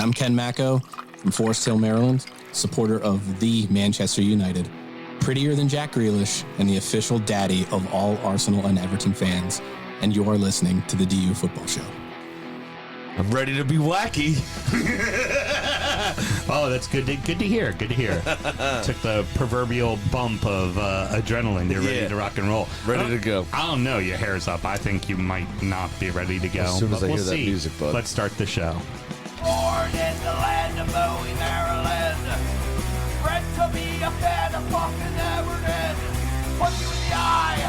I'm Ken Macco from Forest Hill, Maryland, supporter of the Manchester United. Prettier than Jack Grealish and the official daddy of all Arsenal and Everton fans. And you are listening to the DU Football Show. I'm ready to be wacky. Oh, that's good to hear. Good to hear. Took the proverbial bump of adrenaline. You're ready to rock and roll. Ready to go. I don't know. Your hair's up. I think you might not be ready to go. As soon as I we'll hear that see. music, bud. Let's start the show. Born in the land of Bowie, Maryland. Bred to be a fan of fucking Everton. Punch you in the eye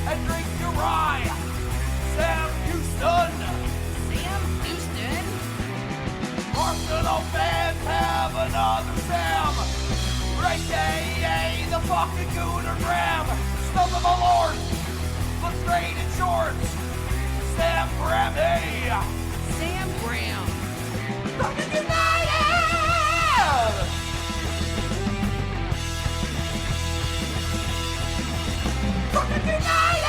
and drink your rye. Sam Houston. Sam Houston? Arsenal fans have another Sam. AKA the fucking Gooner Graham. Stump of a lord. Looks great in shorts. Sam Graham, hey. Sam Graham. Fucking United! Fucking United!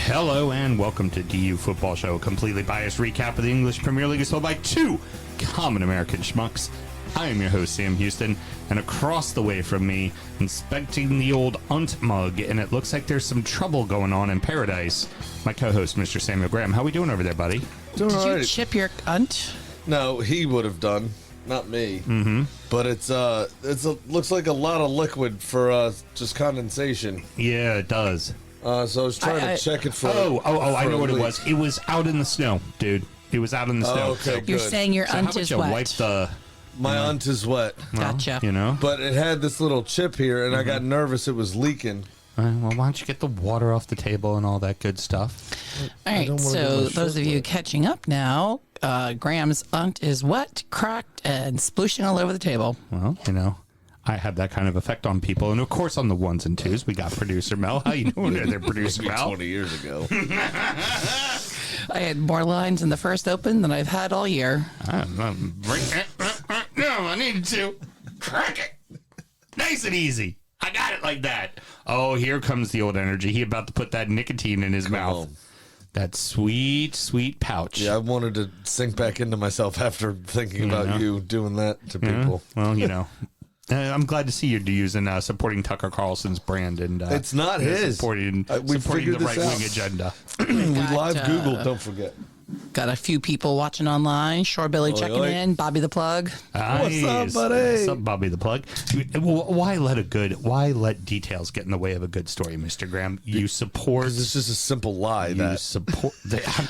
Hello and welcome to DU Football Show, a completely biased recap of the English Premier League as told by two common American schmucks. I am your host, Sam Houston, and across the way from me, inspecting the old Unt mug, and it looks like there's some trouble going on in paradise, my co-host, Mr. Samuel Graham. How we doing over there, buddy? Doing all Did you right. chip your unt? No, he would have done, not me. Mm-hmm. But looks like a lot of liquid for just condensation. Yeah, it does. So I was trying to check it for. I for know a what it leak. was. It was out in the snow, dude. It was out in the snow. Oh, okay, You're good. saying your So how unt about is you wet. wipe the... My unt is wet, Gotcha. You know? but it had this little chip here, and I got nervous it was leaking. All right, well, why don't you get the water off the table and all that good stuff? All right, don't wanna so get my those shirt of you wet. catching up now, Graham's unt is wet, cracked, and splooshing all over the table. Well, you know, I have that kind of effect on people. And, of course, on the ones and twos, we got Producer Mel. How you doing there, Producer Mel? 20 years ago. I had more lines in the first open than I've had all year. No, I needed to. Crack it. Nice and easy. I got it like that. Oh, here comes the old energy. He about to put that nicotine in his mouth. on. That sweet, sweet pouch. Yeah, I wanted to sink back into myself after thinking about you doing that to people. Well, you know. I'm glad to see you're using supporting Tucker Carlson's brand and It's not his. supporting we the figured this right wing out. agenda. We Got, live Googled, don't forget. Got a few people watching online. Shore Billy checking oi. in. Bobby the Plug. What's up, Nice. buddy? What's up, Bobby the Plug? Why let details get in the way of a good story, Mr. Graham? You support. It's just a simple lie You that support.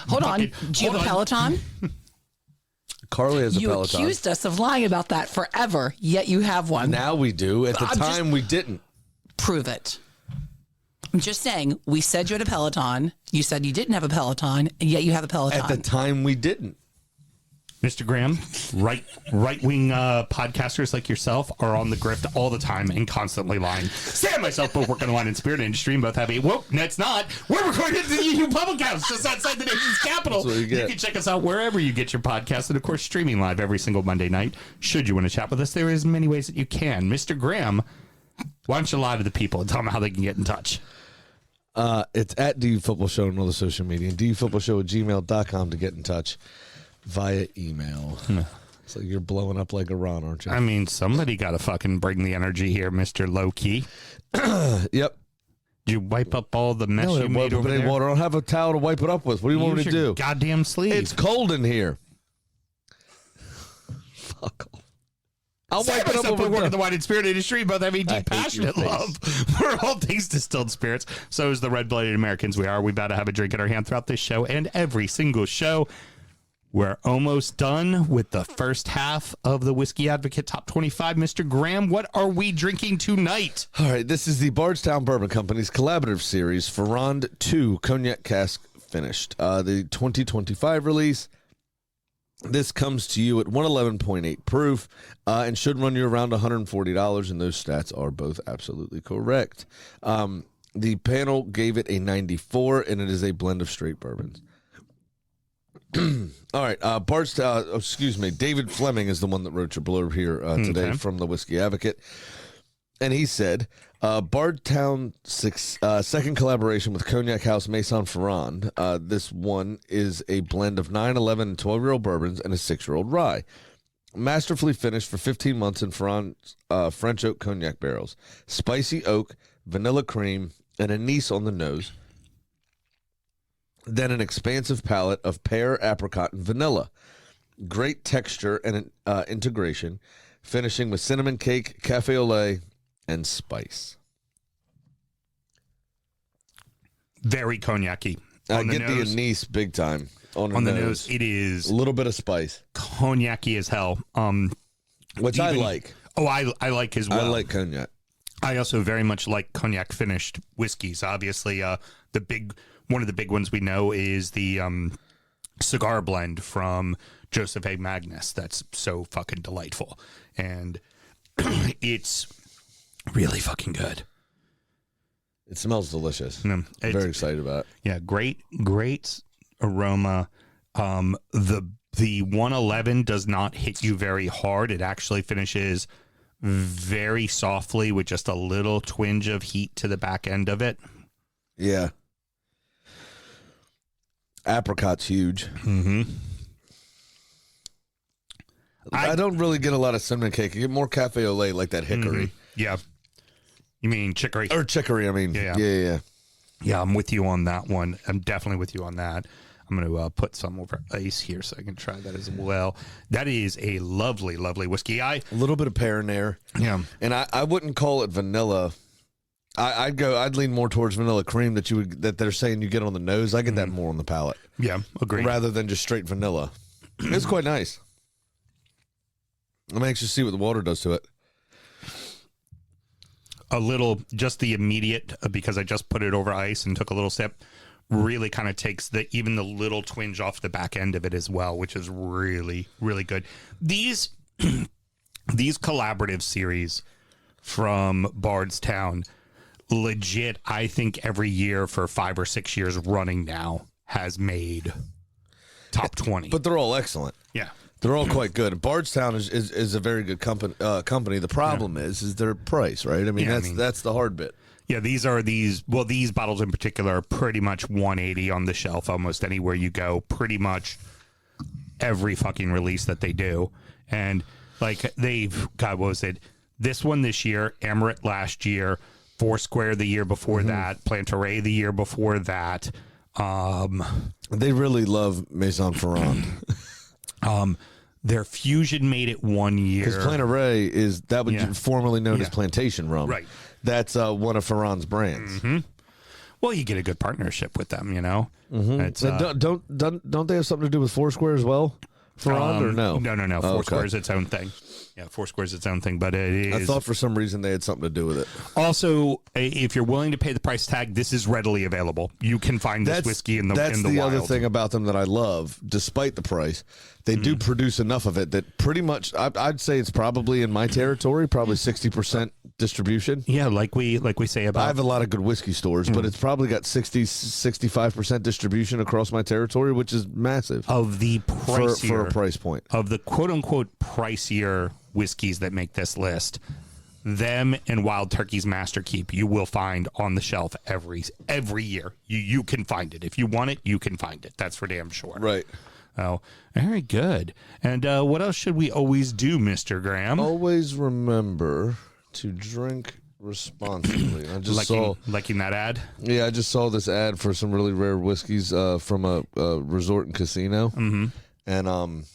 Hold on. Do you have a Peloton? Carly has a You Peloton. accused us of lying about that forever, yet you have one. Now we do. At the I'm time, we didn't. Prove it. I'm just saying, we said you had a Peloton. You said you didn't have a Peloton, and yet you have a Peloton. At the time, we didn't. Mr. Graham, right wing podcasters like yourself are on the grift all the time and constantly lying. Sam and myself both work in the wine and spirit industry and both have a whoop. That's not. We're recording at the EU Public House just outside the nation's capital. That's what you get. can check us out wherever you get your podcast and of course streaming live every single Monday night. Should you want to chat with us, there is many ways that you can. Mr. Graham, why don't you lie to the people and tell them how they can get in touch? It's at DU Football Show on all the social media. And DUFootballShow@gmail.com to get in touch via email. So you're blowing up like Iran, aren't you? I mean, somebody got to fucking bring the energy here, Mr. Low-Key. Yep. Did you wipe up all the mess No, you it made wasn't over any there? water. I don't have a towel to wipe it up with. What do you want me Use to your do? goddamn sleeve. It's cold in here. Fuck off. I'll Sam wipe it up myself over work in the the wine and spirit industry, both have a deep, hate your passionate face. love for all things distilled spirits. So is the red-blooded Americans we are. We about to have a drink in our hand throughout this show and every single show. We're almost done with the first half of the Whiskey Advocate Top 25. Mr. Graham, what are we drinking tonight? All right, this is the Bardstown Bourbon Company's collaborative series, Ferrand 2 Cognac Cask Finished. The 2025 release. This comes to you at 111.8 proof and should run you around $140, and those stats are both absolutely correct. The panel gave it a 94, and it is a blend of straight bourbons. All right, David Fleming is the one that wrote your blurb here today Okay. from the Whiskey Advocate. And he said, Bardstown second collaboration with Cognac House Maison Ferrand. This one is a blend of 9, 11, and 12-year-old bourbons and a 6-year-old rye. Masterfully finished for 15 months in Ferrand's French oak cognac barrels. Spicy oak, vanilla cream, and anise on the nose. Then an expansive palette of pear, apricot, and vanilla. Great texture and integration, finishing with cinnamon cake, cafe au lait, and spice. Very cognac-y. I get the anise big time. On the nose. It is a little bit of spice. Cognac-y as hell. Which I like. Oh, I like as well. I like cognac. I also very much like cognac finished whiskeys. Obviously, one of the big ones we know is the cigar blend from Joseph A. Magnus. That's so fucking delightful. And it's really fucking good. It smells delicious. Very excited about it. Yeah, great aroma. The 111 does not hit you very hard. It actually finishes very softly with just a little twinge of heat to the back end of it. Yeah. Apricot's huge. Mm-hmm. I don't really get a lot of cinnamon cake. I get more cafe au lait, like that hickory. Mm-hmm. Yeah. You mean chicory? Or chicory, I mean. Yeah. Yeah, I'm with you on that one. I'm definitely with you on that. I'm going to put some over ice here so I can try that as well. That is a lovely, lovely whiskey. A little bit of pear in there. Yeah. And I wouldn't call it vanilla. I'd lean more towards vanilla cream that they're saying you get on the nose. I get that more on the palate. Yeah, agreed. Rather than just straight vanilla. It's quite nice. I'm anxious to see what the water does to it. A little, just the immediate, because I just put it over ice and took a little sip, really kind of takes even the little twinge off the back end of it as well, which is really, really good. These collaborative series from Bardstown, legit, I think every year for 5 or 6 years running now has made top 20. But they're all excellent. Yeah. They're all quite good. Bardstown is a very good company. The problem is their price, right? I mean, that's the hard bit. Yeah, these bottles in particular are pretty much 180 on the shelf almost anywhere you go. Pretty much every fucking release that they do. And like what was it? This one this year, Emirate last year, Foursquare the year before that, Plantaray the year before that. They really love Maison Ferrand. Their Fusion made it 1 year. Because Plantaray is formerly known as Plantation Rum. Right. That's one of Ferrand's brands. Mm-hmm. Well, you get a good partnership with them, you know. Mm-hmm. Don't they have something to do with Foursquare as well? Ferrand or no? No. Foursquare is its own thing. Yeah, Foursquare is its own thing, but it is. I thought for some reason they had something to do with it. Also, if you're willing to pay the price tag, this is readily available. You can find this whiskey in the wild. That's the other thing about them that I love, despite the price. They do produce enough of it that pretty much, I'd say it's probably in my territory, probably 60% distribution. Yeah, like we say about. I have a lot of good whiskey stores, but it's probably got 65% distribution across my territory, which is massive. Of the pricier. For a price point. Of the quote-unquote pricier whiskeys that make this list, them and Wild Turkey's Master Keep you will find on the shelf every year. You can find it. If you want it, you can find it. That's for damn sure. Right. Oh, very good. And what else should we always do, Mr. Graham? Always remember to drink responsibly. I just liking that ad? Yeah, I just saw this ad for some really rare whiskeys from a resort and casino. Mm-hmm. And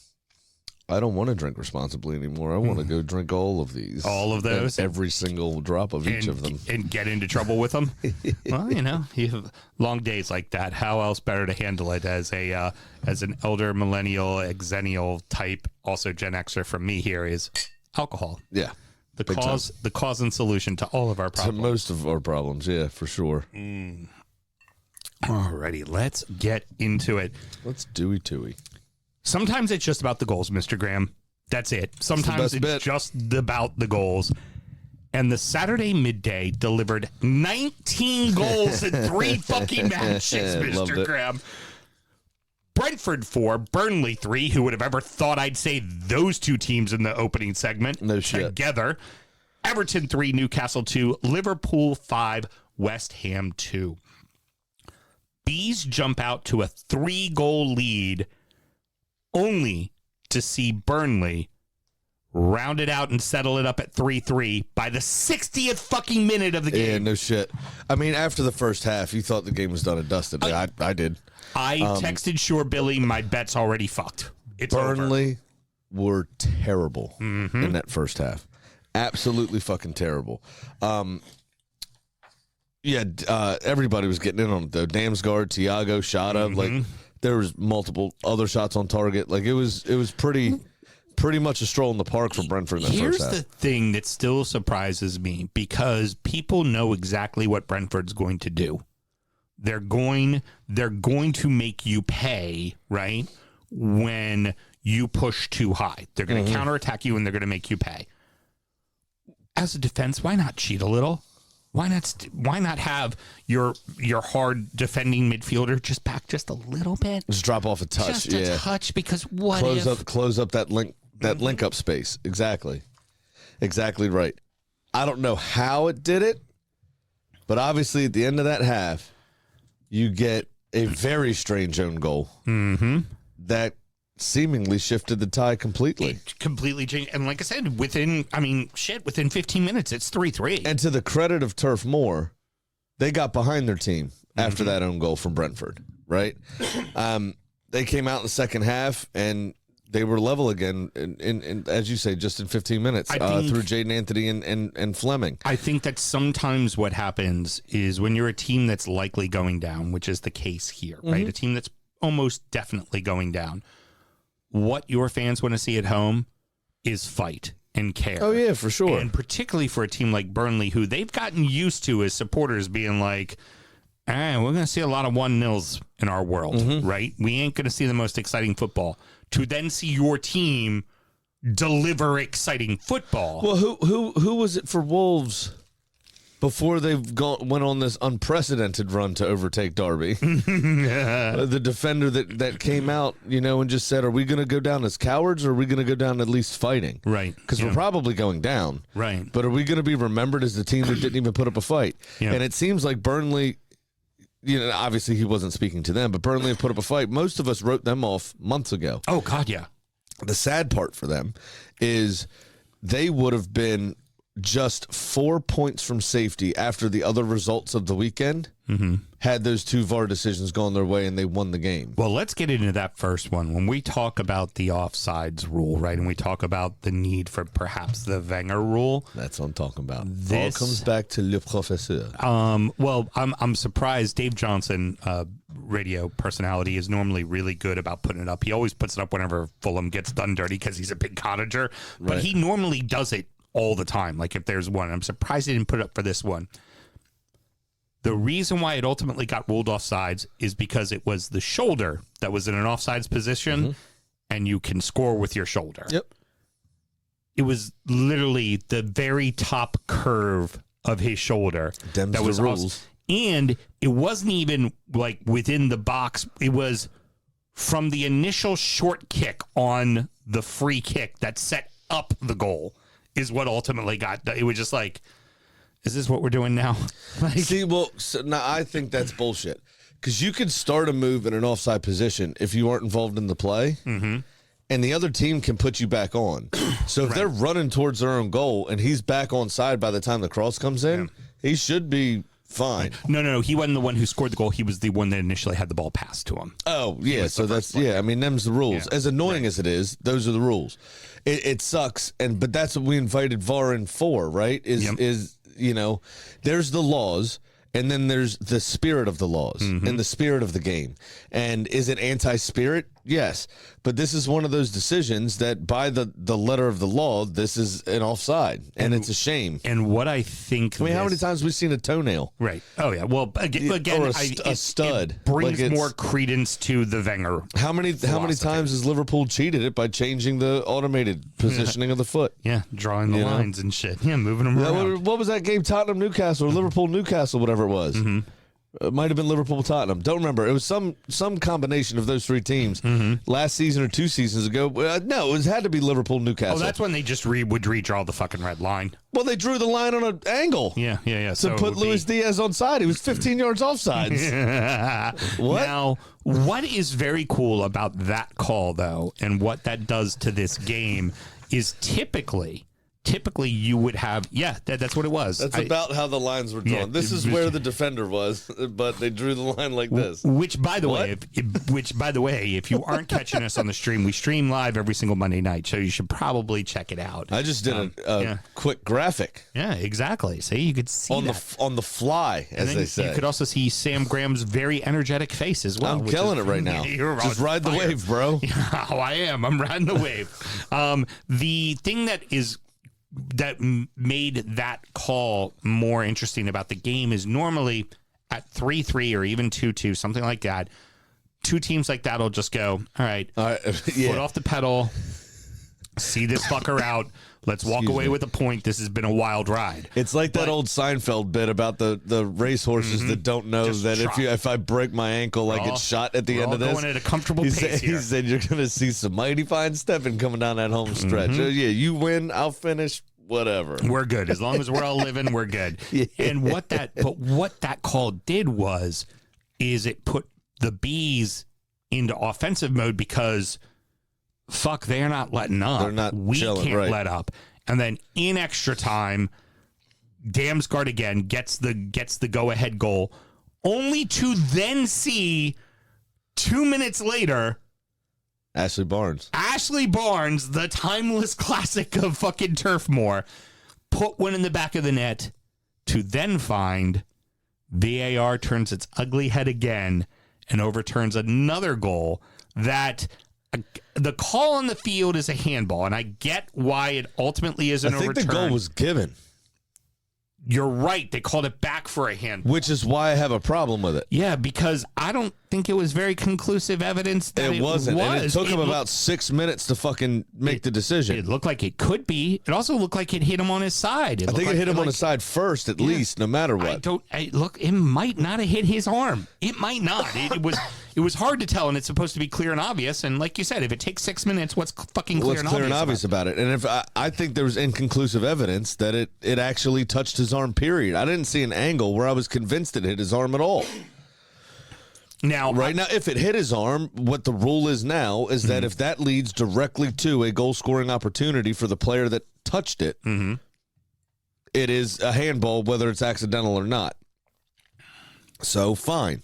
I don't want to drink responsibly anymore. I want to go drink all of these. All of those? Every single drop of each of them. And get into trouble with them? Well, you have long days like that. How else better to handle it as an elder millennial, exennial type, also Gen Xer from me here is alcohol. Yeah. The cause and solution to all of our problems. To most of our problems, yeah, for sure. Alrighty, let's get into it. Let's dooey. Sometimes it's just about the goals, Mr. Graham. That's it. Sometimes it's just about the goals. And the Saturday midday delivered 19 goals in 3 fucking matches, Mr. Graham. Brentford 4, Burnley 3. Who would have ever thought I'd say those two teams in the opening segment no shit. together? Everton 3, Newcastle 2, Liverpool 5, West Ham 2. Bees jump out to a 3-goal lead only to see Burnley round it out and settle it up at 3-3 by the 60th fucking minute of the game. Yeah, no shit. I mean, after the first half, you thought the game was done and dusted. I did. I texted Sure Billy, my bet's already fucked. It's Burnley were terrible Mm-hmm. in that first half. Absolutely fucking terrible. Everybody was getting in on it, though. Damsgaard, Thiago, Shota. Mm-hmm. Like, there was multiple other shots on target. Like, it was pretty much a stroll in the park for Brentford in that Here's first half. the thing that still surprises me, because people know exactly what Brentford's going to do. They're going to make you pay, right, when you push too high. They're going to counterattack you, and they're going to make you pay. As a defense, why not cheat a little? Why not have your hard defending midfielder just back just a little bit? Just drop off a touch. Just a touch, because what close up that link up space. Exactly right. I don't know how it did it, but obviously at the end of that half, you get a very strange own goal that seemingly shifted the tie completely. It completely changed. And like I said, within 15 minutes, it's 3-3. And to the credit of Turf Moor, they got behind their team after that own goal from Brentford, right? They came out in the second half, and they were level again, in as you say, just in 15 minutes through Jaden Anthony and Fleming. I think that sometimes what happens is when you're a team that's likely going down, which is the case here, right? A team that's almost definitely going down. What your fans want to see at home is fight and care. Oh, yeah, for sure. And particularly for a team like Burnley, who they've gotten used to as supporters being like, we're going to see a lot of 1-0s in our world, right? We ain't going to see the most exciting football. To then see your team deliver exciting football. Well, who was it for Wolves before went on this unprecedented run to overtake Derby? The defender that came out, and just said, "Are we going to go down as cowards, or are we going to go down at least fighting?" Right. Because we're probably going down. Right. But are we going to be remembered as the team that didn't even put up a fight? Yeah. And it seems like Burnley. Obviously he wasn't speaking to them, but Burnley had put up a fight. Most of us wrote them off months ago. Oh, God, yeah. The sad part for them is they would have been just 4 points from safety after the other results of the weekend had those two VAR decisions gone their way and they won the game. Well, let's get into that first one. When we talk about the offsides rule, right, and we talk about the need for perhaps the Wenger rule. That's what I'm talking about. All comes back to Le Professeur. Well, I'm surprised. Dave Johnson, radio personality, is normally really good about putting it up. He always puts it up whenever Fulham gets done dirty because he's a big cottager. But he normally does it all the time, like if there's one. I'm surprised he didn't put it up for this one. The reason why it ultimately got ruled offsides is because it was the shoulder that was in an offsides position, and you can score with your shoulder. Yep. It was literally the very top curve of his shoulder. Them's that was the rules. And it wasn't even like within the box. It was from the initial short kick on the free kick that set up the goal is what ultimately got. It was just like, is this what we're doing now? See, now I think that's bullshit. Because you could start a move in an offside position if you aren't involved in the play, and the other team can put you back on. So if they're running towards their own goal and he's back on side by the time the cross comes in, he should be fine. No. He wasn't the one who scored the goal. He was the one that initially had the ball passed to him. Oh, yeah. So that's, I mean, them's the rules. Yeah. As annoying as it is, those are the rules. It sucks. But that's what we invited VAR in for, right? Is there's the laws, and then there's the spirit of the laws and the spirit of the game. And is it anti-spirit? Yes. But this is one of those decisions that by the letter of the law, this is an offside, and it's a shame. And what I think... I mean, how many times have we seen a toenail? Right. Oh, yeah. Well, again or a stud. It brings Like more credence to the Wenger. How many times has Liverpool cheated it by changing the automated positioning of the foot? Yeah, drawing the lines and shit. Yeah, moving them around. What was that game? Tottenham Newcastle or Liverpool Newcastle, whatever it was. It might have been Liverpool, Tottenham. Don't remember. It was some combination of those three teams last season or 2 seasons ago. No, it had to be Liverpool, Newcastle. Oh, that's when they just would redraw the fucking red line. Well, they drew the line on an angle. Yeah. To So put Luis Diaz on side. He was 15 yards offsides. What? Now, what is very cool about that call, though, and what that does to this game is typically you would have, that's what it was. That's about how the lines were drawn. Yeah, this is where the defender was, but they drew the line like this. Which, by the way, if you aren't catching us on the stream, we stream live every single Monday night, so you should probably check it out. I just did a quick graphic. Yeah, exactly. See, you could see on the fly, as they say. You could also see Sam Graham's very energetic face as well. I'm killing it right now. Just ride the wave, bro. Oh, I am. I'm riding the wave. The thing that made that call more interesting about the game is normally at 3-3 or even 2-2, something like that. Two teams like that will just go, all right, foot off the pedal, see this fucker out. Let's walk away with a point. This has been a wild ride. It's like that old Seinfeld bit about the race horses that don't know Just that trot. if I break my ankle, I get shot at the end of this. Going at a comfortable pace He said you're going to see some mighty fine stepping coming down that home stretch. You win, I'll finish, whatever. We're good. As long as we're all living, we're good. And what that call did is it put the Bees into offensive mode because fuck, they're not letting up. They're not we chilling, can't right. let up. And then in extra time, Damsgaard again gets the go-ahead goal, only to then see 2 minutes later Ashley Barnes, the timeless classic of fucking Turf Moor, put one in the back of the net to then find VAR turns its ugly head again and overturns another goal that the call on the field is a handball, and I get why it ultimately is an overturn. I think the goal was given. You're right. They called it back for a handball. Which is why I have a problem with it. Yeah, because I don't think it was very conclusive evidence that it wasn't. was. And it took him about 6 minutes to fucking make the decision. It looked like it could be. It also looked like it hit him on his side. I think it hit him on his side first, at least, no matter what. Look, it might not have hit his arm. It might not. It was hard to tell, and it's supposed to be clear and obvious. And like you said, if it takes 6 minutes, what's fucking clear and obvious about it? And if I think there was inconclusive evidence that it actually touched his arm, period. I didn't see an angle where I was convinced it hit his arm at all. Now, now, if it hit his arm, what the rule is now is that if that leads directly to a goal-scoring opportunity for the player that touched it, it is a handball, whether it's accidental or not. So, fine.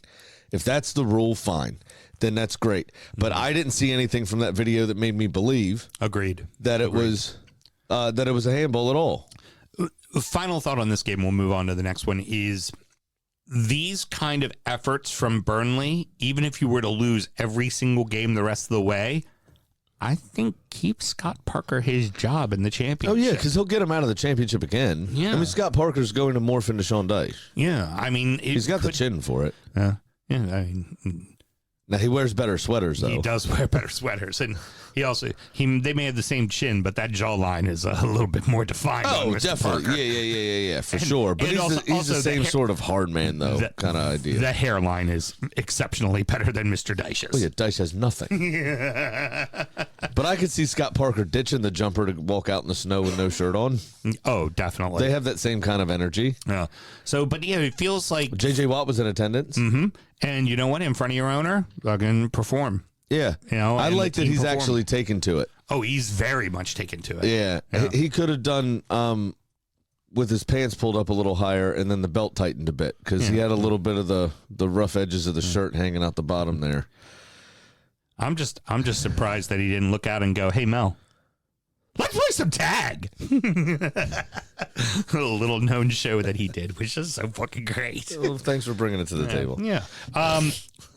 If that's the rule, fine. Then that's great. But I didn't see anything from that video that made me believe that it was a handball at all. Final thought on this game, we'll move on to the next one, is these kind of efforts from Burnley, even if you were to lose every single game the rest of the way, I think keep Scott Parker his job in the championship. Oh, yeah, because he'll get him out of the championship again. Yeah. I mean, Scott Parker's going to morph into Sean Dyche. Yeah, I mean... He's got the chin for it. Yeah, I mean... Now, he wears better sweaters, though. He does wear better sweaters, and they may have the same chin, but that jawline is a little bit more defined. Oh, definitely. Yeah, for sure. But he's the same sort of hard man, though, kind of idea. The hairline is exceptionally better than Mr. Dyche's. Oh, yeah, Dyche has nothing. But I could see Scott Parker ditching the jumper to walk out in the snow with no shirt on. Oh, definitely. They have that same kind of energy. Yeah. So, but yeah, it feels like... J.J. Watt was in attendance. Mm-hmm. And you know what? In front of your owner, fucking perform. Yeah. I like that he's actually taken to it. Oh, he's very much taken to it. Yeah. He could have done with his pants pulled up a little higher and then the belt tightened a bit because he had a little bit of the rough edges of the shirt hanging out the bottom there. I'm just surprised that he didn't look out and go, "Hey, Mel, let's play some tag." A little known show that he did, which is so fucking great. Well, thanks for bringing it to the table. Yeah.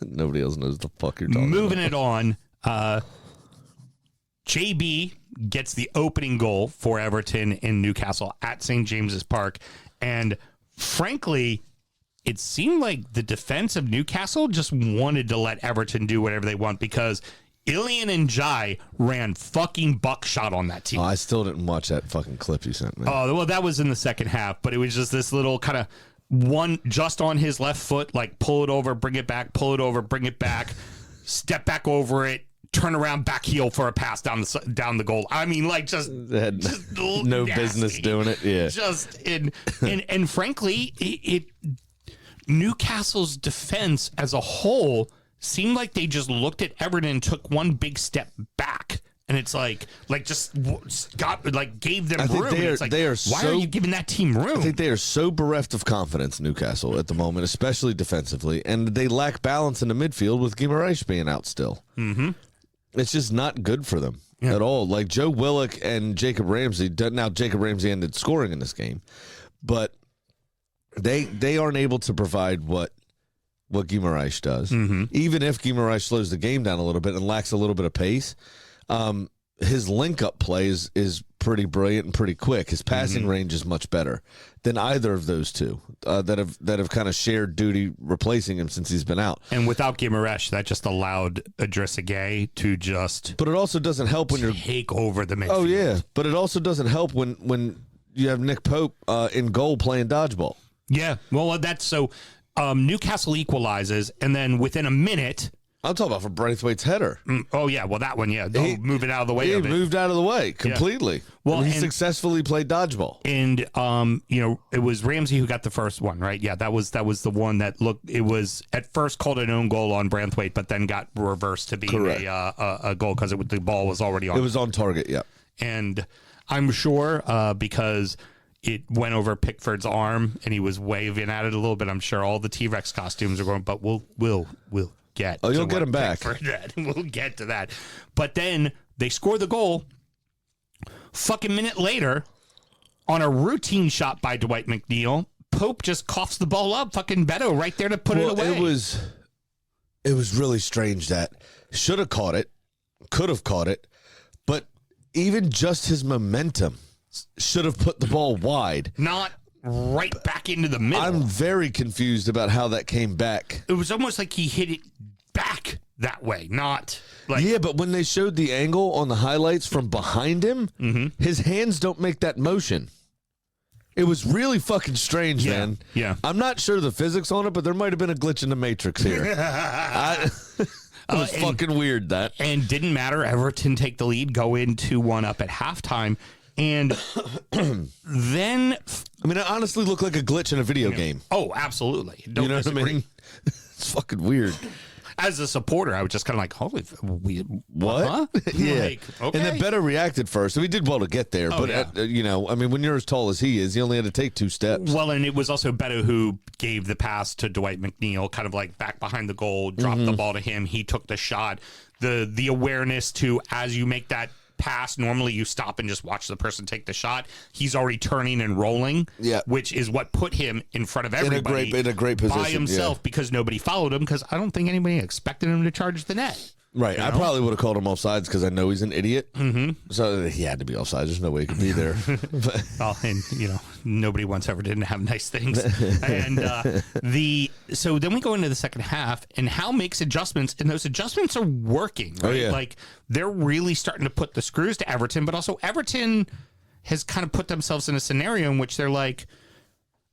Nobody else knows the fuck you're talking Moving about. it on, JB gets the opening goal for Everton in Newcastle at St. James's Park. And frankly, it seemed like the defense of Newcastle just wanted to let Everton do whatever they want because Ilian and Jai ran fucking buckshot on that team. Oh, I still didn't watch that fucking clip you sent me. Oh, well, that was in the second half, but it was just this little kind of one just on his left foot, like pull it over, bring it back, pull it over, bring it back, step back over it, turn around, back heel for a pass down the goal. I mean, like just no nasty. business doing it. Yeah, just and frankly, it Newcastle's defense as a whole seemed like they just looked at Everton and took one big step back. And it's like just gave them room. Why are you giving that team room? I think they are so bereft of confidence, Newcastle, at the moment, especially defensively. And they lack balance in the midfield with Guimaraes being out still. Mm-hmm. It's just not good for them at all. Like Joe Willock and Jacob Ramsey, now Jacob Ramsey ended scoring in this game. But they aren't able to provide what Guimaraes does. Mm-hmm. Even if Guimaraes slows the game down a little bit and lacks a little bit of pace, his link-up play is pretty brilliant and pretty quick. His passing range is much better than either of those two that have kind of shared duty replacing him since he's been out. And without Guimaraes, that just allowed Idrissa Gueye to just. But it also doesn't help when you're take over the midfield. Oh yeah, but it also doesn't help when you have Nick Pope in goal playing dodgeball. Yeah, well, that's so. Newcastle equalizes, and then within a minute. I'm talking about for Braithwaite's header. Oh, yeah. Well, that one, yeah. Moving out of the way He of it. moved out of the way completely. Yeah. Well, he successfully played dodgeball. And, it was Ramsey who got the first one, right? Yeah, that was the one that looked, it was at first called an own goal on Braithwaite, but then got reversed to be a goal because the ball was already on. It was on target, yeah. And I'm sure because it went over Pickford's arm and he was waving at it a little bit, I'm sure all the T-Rex costumes are going, but we'll get. Oh, you'll get him back. We'll get to that. But then they score the goal. Fucking minute later, on a routine shot by Dwight McNeil, Pope just coughs the ball up. Fucking Beto right there to put it away. It was really strange that should have caught it, could have caught it, but even just his momentum should have put the ball wide. Not right back into the middle. I'm very confused about how that came back. It was almost like he hit it back that way, not like... Yeah, but when they showed the angle on the highlights from behind him, his hands don't make that motion. It was really fucking strange, man. Yeah. I'm not sure the physics on it, but there might have been a glitch in the Matrix here. It was fucking weird, that. And didn't matter. Everton take the lead, go in 2-1 up at halftime. And then... I mean, it honestly looked like a glitch in a video game. Oh, absolutely. Don't you know disagree. what I mean? It's fucking weird. As a supporter, I was just kind of like, holy... What? Huh? Yeah. Like, okay. And then Beto reacted first. So he did well to get there. But, I mean, when you're as tall as he is, he only had to take 2 steps. Well, and it was also Beto who gave the pass to Dwight McNeil, kind of like back behind the goal, dropped the ball to him. He took the shot. The awareness to, as you make that pass, normally you stop and just watch the person take the shot. He's already turning and rolling, which is what put him in front of everybody in a great position by himself because nobody followed him, because I don't think anybody expected him to charge the net. Right. I probably would have called him offsides because I know he's an idiot. Mm-hmm. So he had to be offsides. There's no way he could be there. Well, and, nobody wants Everton to have nice things. And so then we go into the second half, and Hal makes adjustments, and those adjustments are working. Right? Oh, yeah. Like, they're really starting to put the screws to Everton, but also Everton has kind of put themselves in a scenario in which they're like,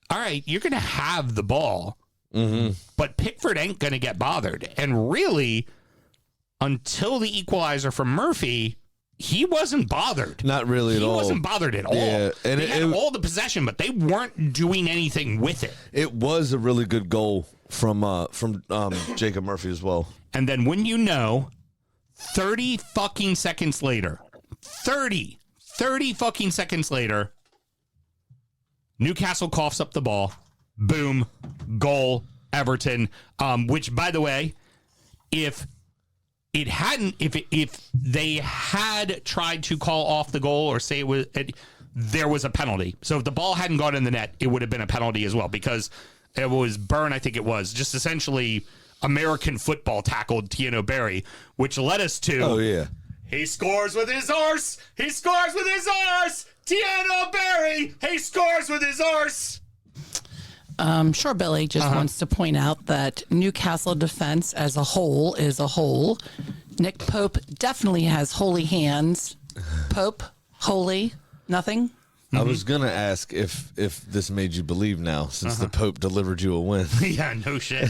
all right, you're going to have the ball, but Pickford ain't going to get bothered. And really... until the equalizer from Murphy, he wasn't bothered. Not really at all. He wasn't bothered at all. Yeah, and they had all the possession, but they weren't doing anything with it. It was a really good goal from Jacob Murphy as well. And then when 30 fucking seconds later, 30 fucking seconds later, Newcastle coughs up the ball. Boom. Goal. Everton. Which, by the way, if they had tried to call off the goal or say there was a penalty. So if the ball hadn't gone in the net, it would have been a penalty as well, because it was Byrne, I think it was, just essentially American football tackled Tiano Berry, which led us to... Oh, yeah. He scores with his arse! He scores with his arse! Tiano Berry! He scores with his arse! Sure, Billy just wants to point out that Newcastle defense as a whole is a whole. Nick Pope definitely has holy hands. Pope, holy, nothing? I was going to ask if this made you believe now, since the Pope delivered you a win. Yeah, no shit.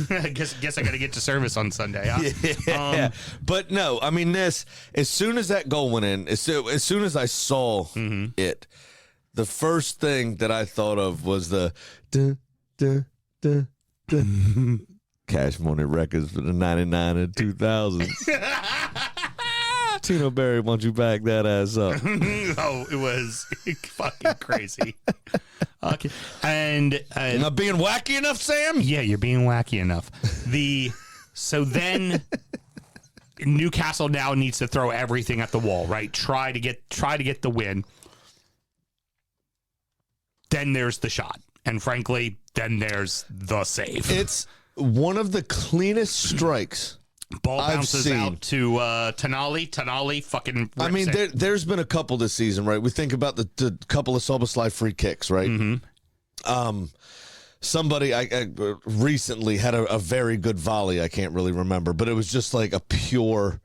I guess I got to get to service on Sunday. Huh? Yeah. But no, I mean, as soon as that goal went in, as soon as I saw it, the first thing that I thought of was the dun, dun, dun, dun. Cash Money Records for the 99 and 2000s. Tino Berry, why don't you back that ass up? Oh, it was fucking crazy. Okay. And Am I being wacky enough, Sam? yeah, you're being wacky enough. So then Newcastle now needs to throw everything at the wall, right? Try to get the win. Then there's the shot. And frankly, then there's the save. It's one of the cleanest strikes Ball I've bounces seen. out to Tonali. Tonali fucking rips I mean, it. there's been a couple this season, right? We think about the couple of Soboslai free kicks, right? Somebody I recently had a very good volley. I can't really remember, but it was just like a pure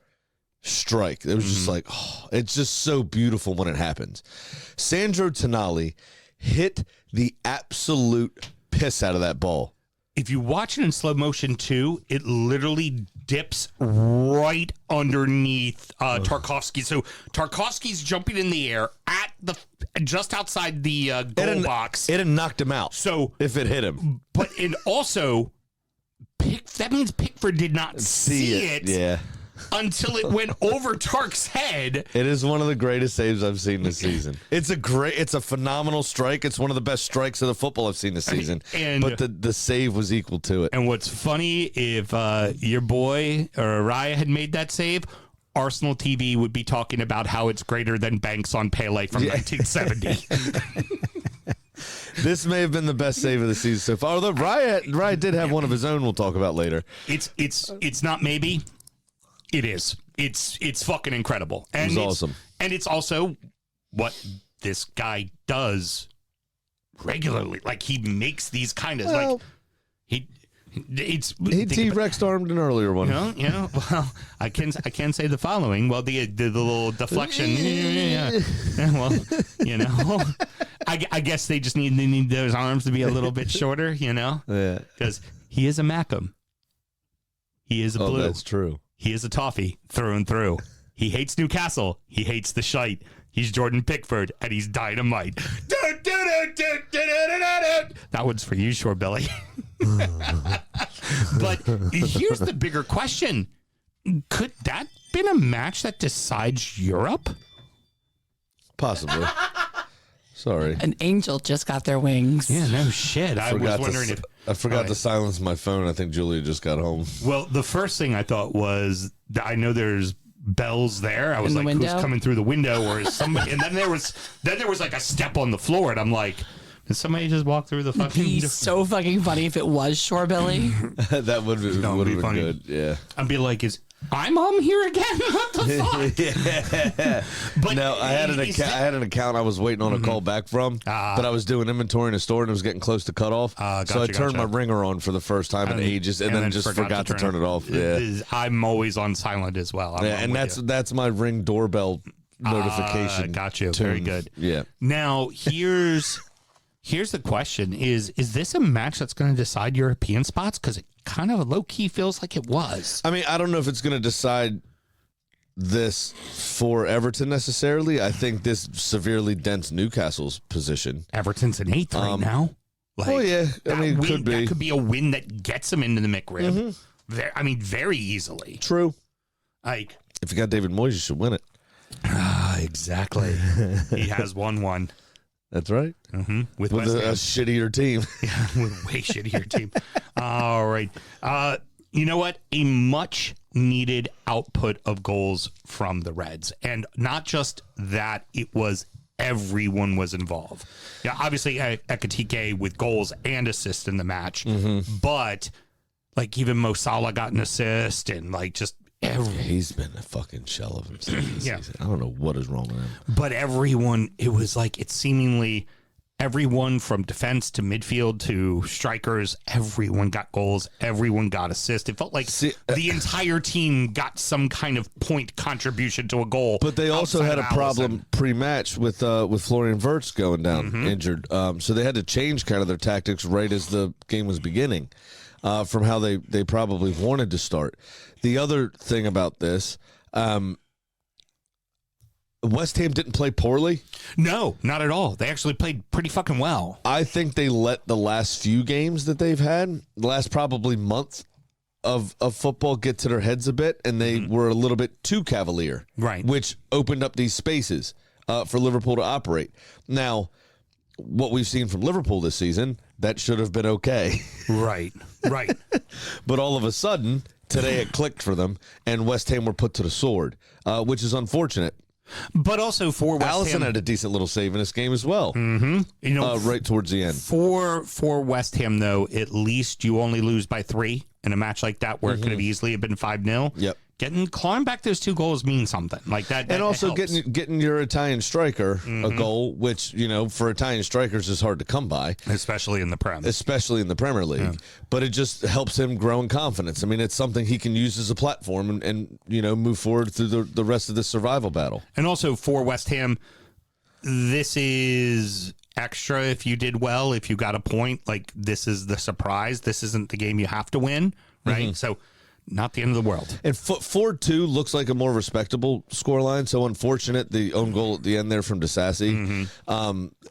strike. It was just like, oh, it's just so beautiful when it happens. Sandro Tonali hit the absolute piss out of that ball. If you watch it in slow motion too, it literally dips right underneath Tarkovsky. So Tarkovsky's jumping in the air at just outside the goal box. It had knocked him out. So if it hit him, but it also that means Pickford did not see it. Yeah. Until it went over Tark's head. It is one of the greatest saves I've seen this season. It's a phenomenal strike. It's one of the best strikes of the football I've seen this season. But the save was equal to it. And what's funny, if your boy or Raya had made that save, Arsenal TV would be talking about how it's greater than Banks on Pele from 1970. This may have been the best save of the season so far. Although Raya did have one of his own we'll talk about later. It's not maybe. It is. It's fucking incredible. And it was awesome. And it's also what this guy does regularly. Like, he makes these kind of he T-Rex armed an earlier one. You know, well, I can say the following. Well, the little deflection. Yeah. Well, you know, I guess they need those arms to be a little bit shorter, you know? Yeah. Because he is a Mackham. He is a blue. That's true. He is a toffee through and through. He hates Newcastle. He hates the shite. He's Jordan Pickford, and he's dynamite. That one's for you, Shore Billy. But here's the bigger question. Could that been a match that decides Europe? Possibly. Sorry. An angel just got their wings. Yeah, no shit. I was wondering if... I forgot to silence my phone. I think Julia just got home. Well, the first thing I thought was, I know there's bells there. I was like, window? who's coming through the window? Or is somebody... And then there was like a step on the floor, and I'm like, did somebody just walk through the fucking... It'd be so fucking funny if it was Shore Billy. That would have been funny. Good. Yeah. I'd be like, is I'm here again? What the fuck? Yeah. But no, I had an account I was waiting on a call back from, but I was doing inventory in a store and it was getting close to cut off. So I turned my ringer on for the first time in ages and then just forgot to turn it off. Yeah. I'm always on silent as well. And that's my Ring doorbell notification. Got you. tune. Very good. Yeah. Now, here's the question. Is this a match that's going to decide European spots? Because it kind of low-key feels like it was. I mean, I don't know if it's going to decide this for Everton necessarily. I think this severely dents Newcastle's position. Everton's in 8th right now. Like, oh, yeah. I mean, it could be. That could be a win that gets them into the McRib. Very easily. True. Like, if you got David Moyes, you should win it. Exactly. He has won one. That's right. Mm-hmm. With a shittier team. Yeah, with a way shittier team. All right. You know what? A much needed output of goals from the Reds. And not just that, it was everyone was involved. Yeah, obviously Ekitike with goals and assists in the match. Mm-hmm. But like even Mo Salah got an assist and like just he's been a fucking shell of himself this season. I don't know what is wrong with him. But everyone, it was like, it seemingly everyone from defense to midfield to strikers, everyone got goals, everyone got assists. It felt like the entire team got some kind of point contribution to a goal. But they also had a problem pre-match with Florian Wirtz going down injured. So they had to change kind of their tactics right as the game was beginning from how they probably wanted to start. The other thing about this, West Ham didn't play poorly. No, not at all. They actually played pretty fucking well. I think they let the last few games that they've had, the last probably month of football, get to their heads a bit, and they were a little bit too cavalier. Right. Which opened up these spaces for Liverpool to operate. Now, what we've seen from Liverpool this season, that should have been okay. Right. But all of a sudden, today it clicked for them, and West Ham were put to the sword, which is unfortunate. But also for West Allison Ham, had a decent little save in this game as well. You know, Right towards the end. For West Ham, though, at least you only lose by 3 in a match like that where it could have easily have been 5-0. Yep. Clawing back those 2 goals means something like that. And also helps. getting your Italian striker a goal, which, for Italian strikers is hard to come by. Especially in the Premier League. Yeah. But it just helps him grow in confidence. I mean, it's something he can use as a platform and move forward through the rest of the survival battle. And also for West Ham, this is extra if you did well, if you got a point. Like, this is the surprise. This isn't the game you have to win, right? So not the end of the world. And 4-2 looks like a more respectable scoreline. So unfortunate, the own goal at the end there from Disasi.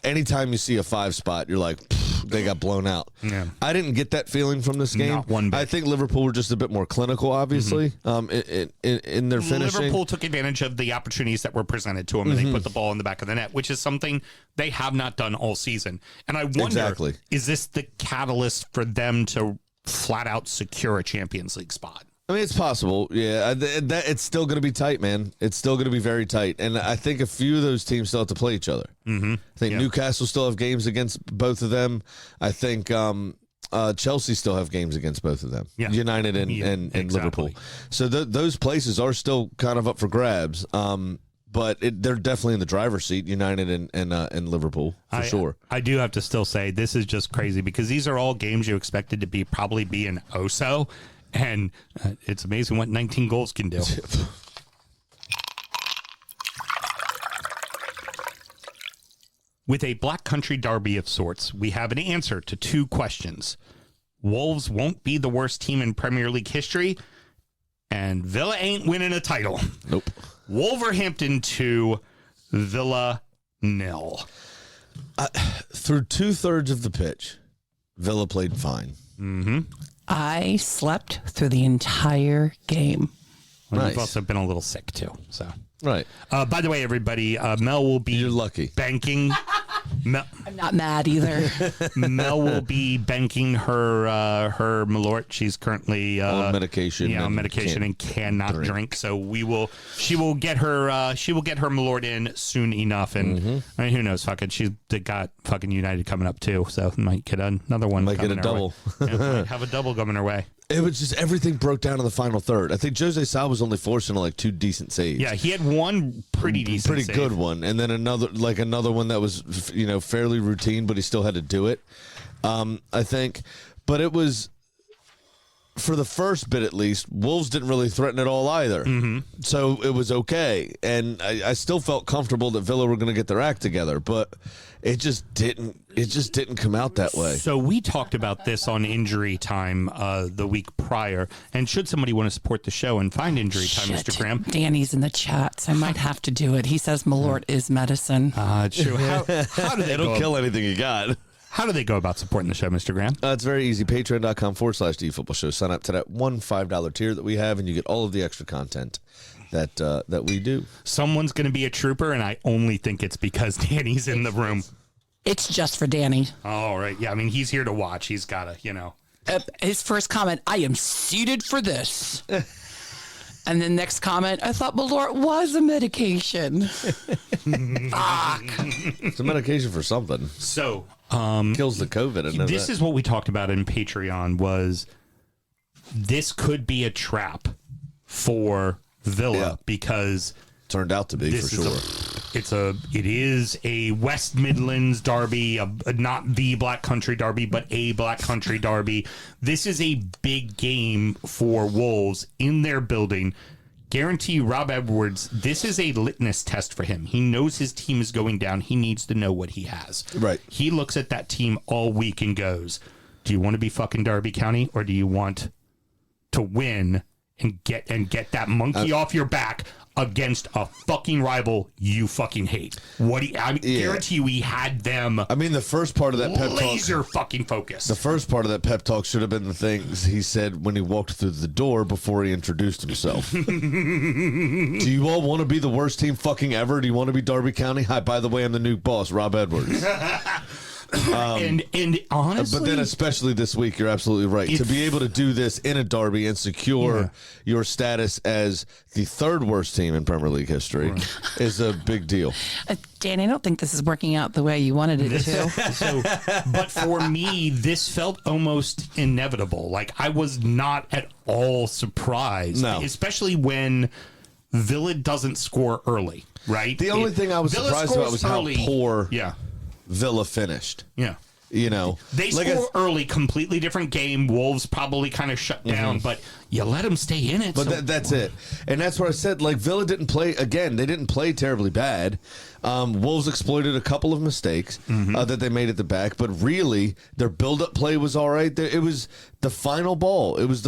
Anytime you see a 5 spot, you're like, they got blown out. Yeah. I didn't get that feeling from this game. Not one bit. I think Liverpool were just a bit more clinical, obviously, in their finishing. Liverpool took advantage of the opportunities that were presented to them, and they put the ball in the back of the net, which is something they have not done all season. And I wonder, is this the catalyst for them to flat out secure a Champions League spot? I mean, it's possible. Yeah, it's still going to be tight, man. It's still going to be very tight. And I think a few of those teams still have to play each other. I think Newcastle still have games against both of them. I think Chelsea still have games against both of them. Yeah. United and Liverpool. So those places are still kind of up for grabs. But they're definitely in the driver's seat, United and Liverpool, for sure. I do have to still say this is just crazy because these are all games you expected to probably be an OSO. And it's amazing what 19 goals can do. With a Black Country derby of sorts, we have an answer to 2 questions. Wolves won't be the worst team in Premier League history, and Villa ain't winning a title. Nope. Wolverhampton 2, Villa 0. Through 2/3 of the pitch, Villa played fine. I slept through the entire game. Well, Nice. You've also been a little sick too. So, Right. by the way, everybody, Mel will be You're lucky. banking. I'm not mad either. Mel will be banking her Malort. She's currently on medication. Yeah, on medication and cannot drink. So she will get her Malort in soon enough. And I mean, who knows? She's got fucking United coming up too. So might get another one. Might get a coming her double. way. Yeah, might have a double coming her way. It was just everything broke down in the final third. I think Jose Sá was only forced into like 2 decent saves. Yeah, he had one pretty decent save. Good one, and then another one that was fairly routine, but he still had to do it. I think, but it was for the first bit at least. Wolves didn't really threaten at all either, so it was okay, and I still felt comfortable that Villa were going to get their act together, but it just didn't. It just didn't come out that way. So we talked about this on Injury Time the week prior. And should somebody want to support the show and find Injury Time, Mr. Graham? Danny's in the chat, so I might have to do it. He says Malort is medicine. True. How do they It'll kill anything you got. How do they go about supporting the show, Mr. Graham? It's very easy. Patreon.com/DFootball Show. Sign up to that $1 $5 tier that we have, and you get all of the extra content that we do. Someone's going to be a trooper, and I only think it's because Danny's in the room. It's just for Danny. All right. Yeah, I mean, he's here to watch. He's got to, His first comment, I am seated for this. And then next comment, I thought Malort was a medication. Fuck. It's a medication for something. So, kills the COVID. This is what we talked about in Patreon was this could be a trap for Villa because turned out to be for sure. It is a West Midlands derby, not the Black Country derby, but a Black Country derby. This is a big game for Wolves in their building. Guarantee Rob Edwards, this is a litmus test for him. He knows his team is going down. He needs to know what he has. Right. He looks at that team all week and goes, do you want to be fucking Derby County, or do you want to win and get that monkey off your back against a fucking rival you fucking hate? Guarantee you he had them. I mean, the first part of that pep talk, laser fucking focus. the first part of that pep talk should have been the things he said when he walked through the door before he introduced himself. Do you all want to be the worst team fucking ever? Do you want to be Derby County? Hi, by the way, I'm the new boss, Rob Edwards. And honestly, but then especially this week, you're absolutely right. To be able to do this in a derby and secure your status as the third worst team in Premier League history is a big deal. Dan, I don't think this is working out the way you wanted it to. But for me, this felt almost inevitable. Like, I was not at all surprised, especially when Villa doesn't score early, right? The only thing I was Villa surprised about was early. how poor Villa finished. Yeah. You know, they score early, completely different game. Wolves probably kind of shut down, but you let them stay in it. But that's it. And that's what I said. Like, Villa didn't play, again, they didn't play terribly bad. Wolves exploited a couple of mistakes that they made at the back, but really, their build-up play was all right. It was the final ball. It was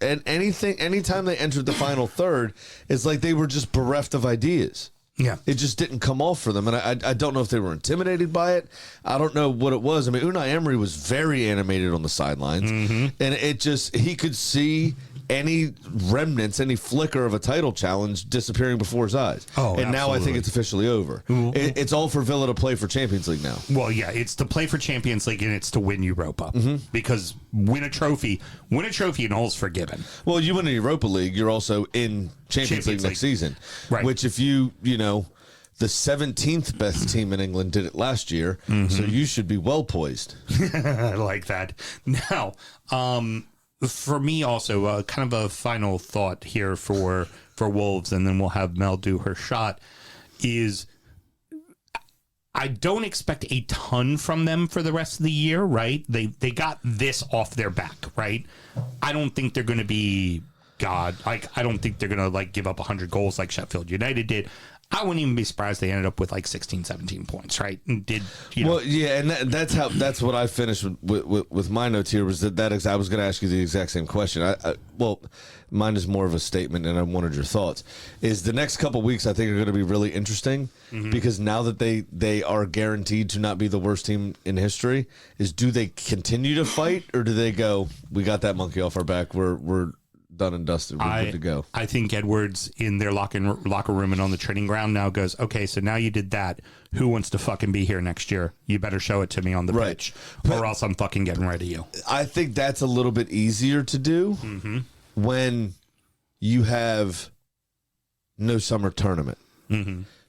anytime they entered the final third, it's like they were just bereft of ideas. Yeah. It just didn't come off for them. And I don't know if they were intimidated by it. I don't know what it was. I mean, Unai Emery was very animated on the sidelines. And he could see any remnants, any flicker of a title challenge disappearing before his eyes. And now I think it's officially over. It's all for Villa to play for Champions League now. Well, yeah, it's to play for Champions League and it's to win Europa. Because win a trophy and all's forgiven. Well, you win a Europa League, you're also in Champions League next season. Right. Which if the 17th best team in England did it last year, so you should be well poised. I like that. Now, for me also, kind of a final thought here for Wolves, and then we'll have Mel do her shot, is I don't expect a ton from them for the rest of the year, right? They got this off their back, right? I don't think they're going to be I don't think they're going to give up 100 goals like Sheffield United did. I wouldn't even be surprised they ended up with 16, 17 points, right? And Well, yeah, and that's what I finished with my notes here was that I was going to ask you the exact same question. Well, mine is more of a statement, and I wanted your thoughts. Is the next couple weeks I think are going to be really interesting because now that they are guaranteed to not be the worst team in history, do they continue to fight or do they go, we got that monkey off our back, we're done and dusted. We're good to go. I think Edwards in their locker room and on the training ground now goes, okay, so now you did that. Who wants to fucking be here next year? You better show it to me on the pitch, or else I'm fucking getting rid of you. I think that's a little bit easier to do when you have no summer tournament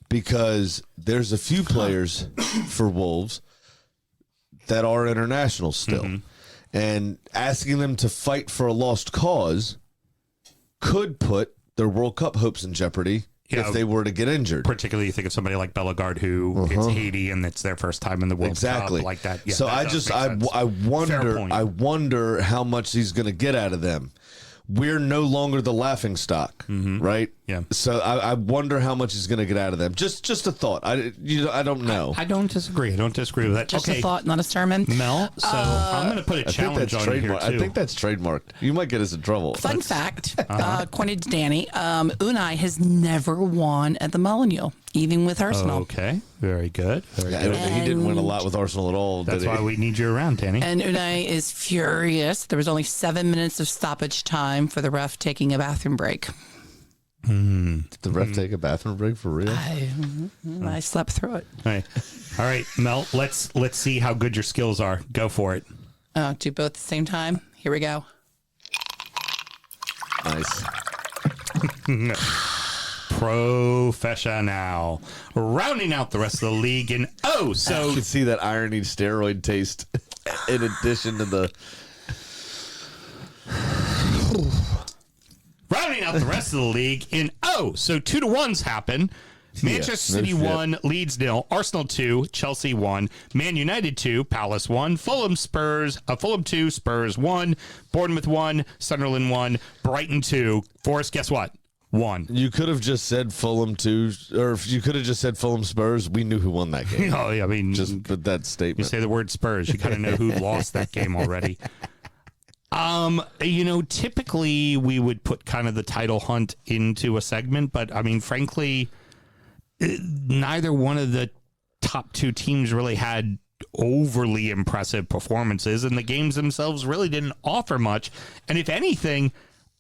because there's a few players for Wolves that are international still, and asking them to fight for a lost cause could put their World Cup hopes in jeopardy if they were to get injured. Particularly, you think of somebody like Bellegarde, who it's Haiti and it's their first time in the World Cup, like that. Yeah, so I wonder how much he's going to get out of them. We're no longer the laughing stock, right? Yeah. So I wonder how much he's going to get out of them. Just a thought. I don't know. I don't disagree. with that. Just a thought, not a sermon. Mel, so I'm going to put a challenge on you here, too. I think that's trademarked. You might get us in trouble. Fun fact, according to Danny, Unai has never won at the Molineux, even with Arsenal. Okay, very good. He didn't win a lot with Arsenal at all. That's why we need you around, Danny. And Unai is furious. There was only 7 minutes of stoppage time for the ref taking a bathroom break. Did the ref take a bathroom break for real? I slept through it. All right, Mel, let's see how good your skills are. Go for it. Do both at the same time. Here we go. Nice. Professional. Rounding out the rest of the league in you can see that irony steroid taste in addition to the rounding out the rest of the league in so 2-1s happen. Manchester City no shit. 1, Leeds 0, Arsenal 2, Chelsea 1, Man United 2, Palace 1, Fulham 2, Spurs 1, Bournemouth 1, Sunderland 1, Brighton 2. Forrest, guess what? 1. You could have just said Fulham 2, or if you could have just said Fulham Spurs. We knew who won that game. Oh, yeah, I mean, Just with that you statement. say the word Spurs, you kind of know who lost that game already. Typically we would put kind of the title hunt into a segment, but I mean, frankly, neither one of the top two teams really had overly impressive performances, and the games themselves really didn't offer much. And if anything,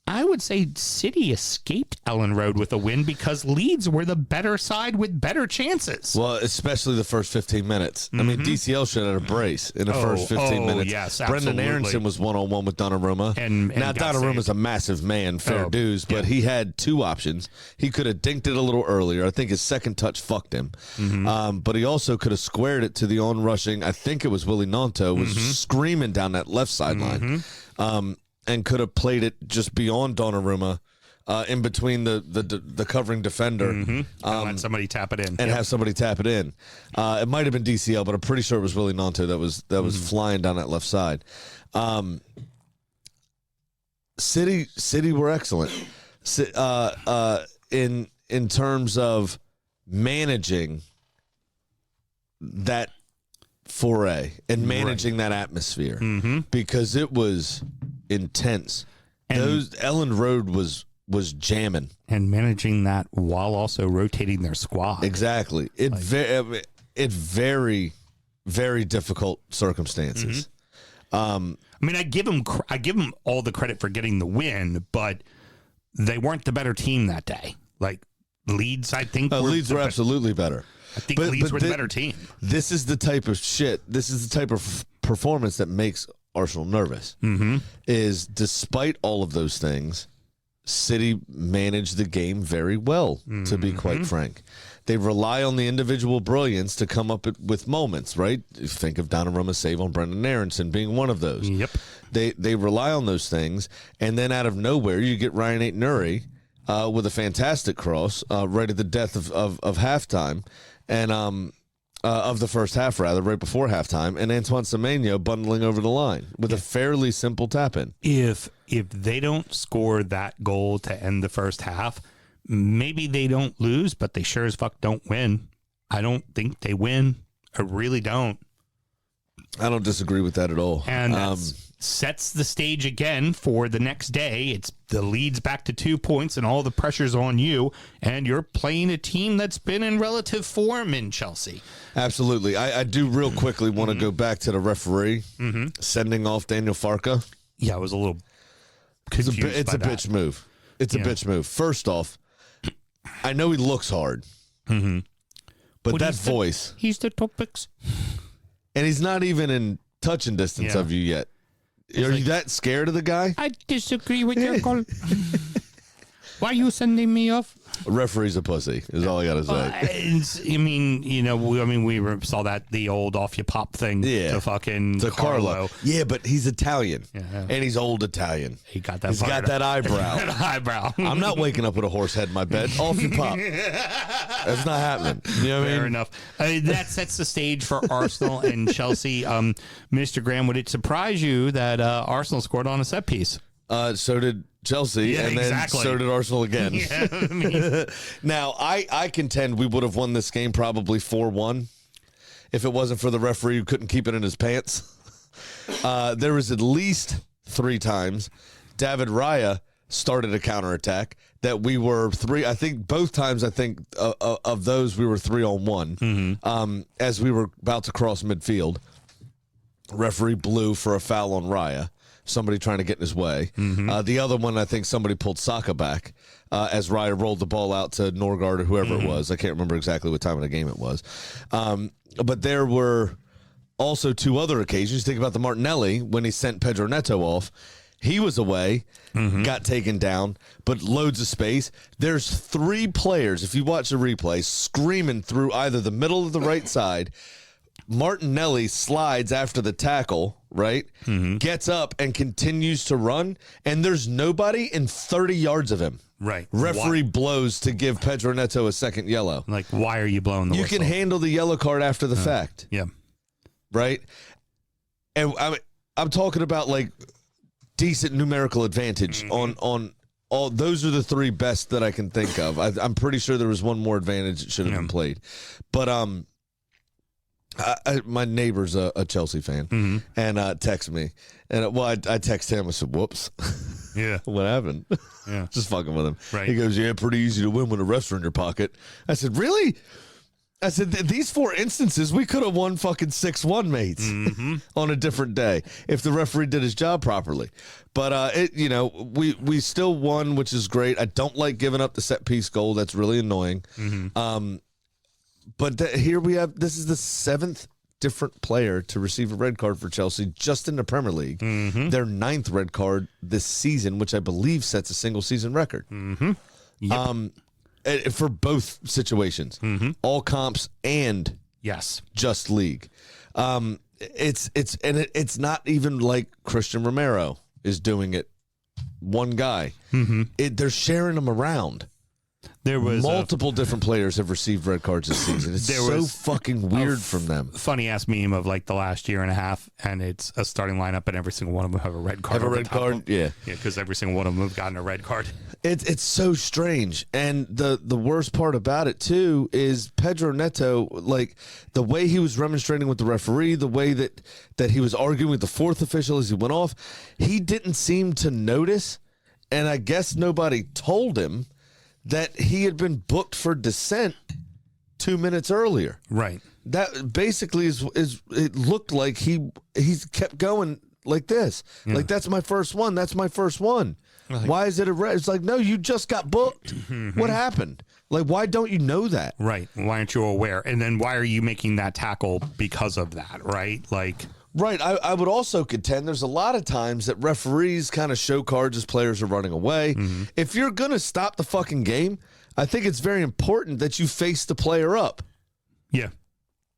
I would say City escaped Ellen Road with a win because Leeds were the better side with better chances. Well, especially the first 15 minutes. I mean, DCL should have had a brace in the first 15 minutes. Yes, Brendan absolutely. Aronson was one-on-one with Donnarumma. And now, got Donnarumma's saved. a massive man, fair dues, but yeah. he had two options. He could have dinked it a little earlier. I think his second touch fucked him. But he also could have squared it to the on-rushing, I think it was Willie Nanto, was screaming down that left sideline. And could have played it just beyond Donnarumma, in between the covering defender, And let somebody tap it in. and have somebody tap it in. It might have been DCL, but I'm pretty sure it was Willie Nanto that was flying down that left side. City were excellent in terms of managing that foray and managing that atmosphere because it was intense. And- Ellen Road was jamming. And managing that while also rotating their squad. Exactly. It very, very difficult circumstances. I mean, I give them all the credit for getting the win, but they weren't the better team that day. Like Leeds, I think Leeds were absolutely better. I think Leeds were the better team. This is the type of shit. This is the type of performance that makes Arsenal nervous. Is despite all of those things, City managed the game very well, to be quite frank. They rely on the individual brilliance to come up with moments, right? You think of Donnarumma's save on Brendan Aronson being one of those. Yep. They rely on those things, and then out of nowhere, you get Ryan Ait-Nouri with a fantastic cross right at the death of halftime, and of the first half, rather, right before halftime, and Antoine Semenyo bundling over the line with a fairly simple tap-in. If they don't score that goal to end the first half, maybe they don't lose, but they sure as fuck don't win. I don't think they win. I really don't. I don't disagree with that at all. And that sets the stage again for the next day. It's the Leeds back to 2 points and all the pressure's on you. And you're playing a team that's been in relative form in Chelsea. Absolutely. I do real quickly want to go back to the referee sending off Daniel Farke. Yeah, I was a little confused It's by a that. bitch move. It's a bitch move. First off, I know he looks hard, but that he's the- voice, He's the topics. and he's not even in touching distance Yeah. of you yet. Are you that scared of the guy? I disagree with your call. Why are you sending me off? Referee's a pussy, is all I got to say. I mean, we saw that the old off you pop thing to fucking To Carlo. Yeah, but he's Italian, Yeah. and he's old Italian. He got that. He's got that eyebrow. that eyebrow. I'm not waking up with a horse head in my bed. Off you pop. That's not happening. You know what I Fair mean? enough. That sets the stage for Arsenal and Chelsea. Mr. Graham, would it surprise you that Arsenal scored on a set piece? So did Chelsea, Yeah, and then exactly. so did Arsenal again. Yeah, I mean, Now, I contend we would have won this game probably 4-1 if it wasn't for the referee who couldn't keep it in his pants. There was at least 3 times David Raya started a counterattack that we were both times of those we were 3-on-1 as we were about to cross midfield. Referee blew for a foul on Raya. Somebody trying to get in his way. The other one, I think somebody pulled Saka back as Raya rolled the ball out to Norgard or whoever it was. I can't remember exactly what time of the game it was. But there were also 2 other occasions. Think about the Martinelli when he sent Pedro Neto off. He was away, got taken down, but loads of space. There's 3 players, if you watch the replay, screaming through either the middle of the right side Martinelli slides after the tackle, right? Gets up and continues to run, and there's nobody in 30 yards of him. Right. Referee blows to give Pedro Neto a second yellow. Like, why are you blowing the whistle? You can handle the yellow card after the fact. Yeah. Right? And I'm talking about, like, decent numerical advantage on all. Those are the three best that I can think of. I'm pretty sure there was one more advantage that should have been played. But my neighbor's a Chelsea fan and texted me. And I text him. I said, whoops. Yeah. What happened? Yeah. Just fucking with him. Right. He goes, yeah, pretty easy to win when the refs are in your pocket. I said, really? I said, these 4 instances, we could have won fucking 6-1, mates, on a different day if the referee did his job properly. But, we still won, which is great. I don't like giving up the set-piece goal. That's really annoying. But here we have, this is the 7th different player to receive a red card for Chelsea just in the Premier League. Their 9th red card this season, which I believe sets a single-season record. Yep. For both situations, all comps and just league. It's not even like Christian Romero is doing it. One guy, they're sharing them around. There was multiple different players have received red cards this season. It's so fucking weird from them. Funny ass meme of like the last year and a half, and it's a starting lineup, and every single one of them have a red card. Have a red card, yeah, because every single one of them have gotten a red card. It's so strange, and the worst part about it too is Pedro Neto, like the way he was remonstrating with the referee, the way that he was arguing with the 4th official as he went off, he didn't seem to notice, and I guess nobody told him that he had been booked for dissent 2 minutes earlier. Right. That basically is it looked like he kept going like this. Yeah. Like, that's my first one. That's my first one. Like, why is it a red? It's like, no, you just got booked. What happened? Like, why don't you know that? Right. Why aren't you aware? And then why are you making that tackle because of that? Right. Like. Right. I would also contend there's a lot of times that referees kind of show cards as players are running away. If you're going to stop the fucking game, I think it's very important that you face the player up. Yeah.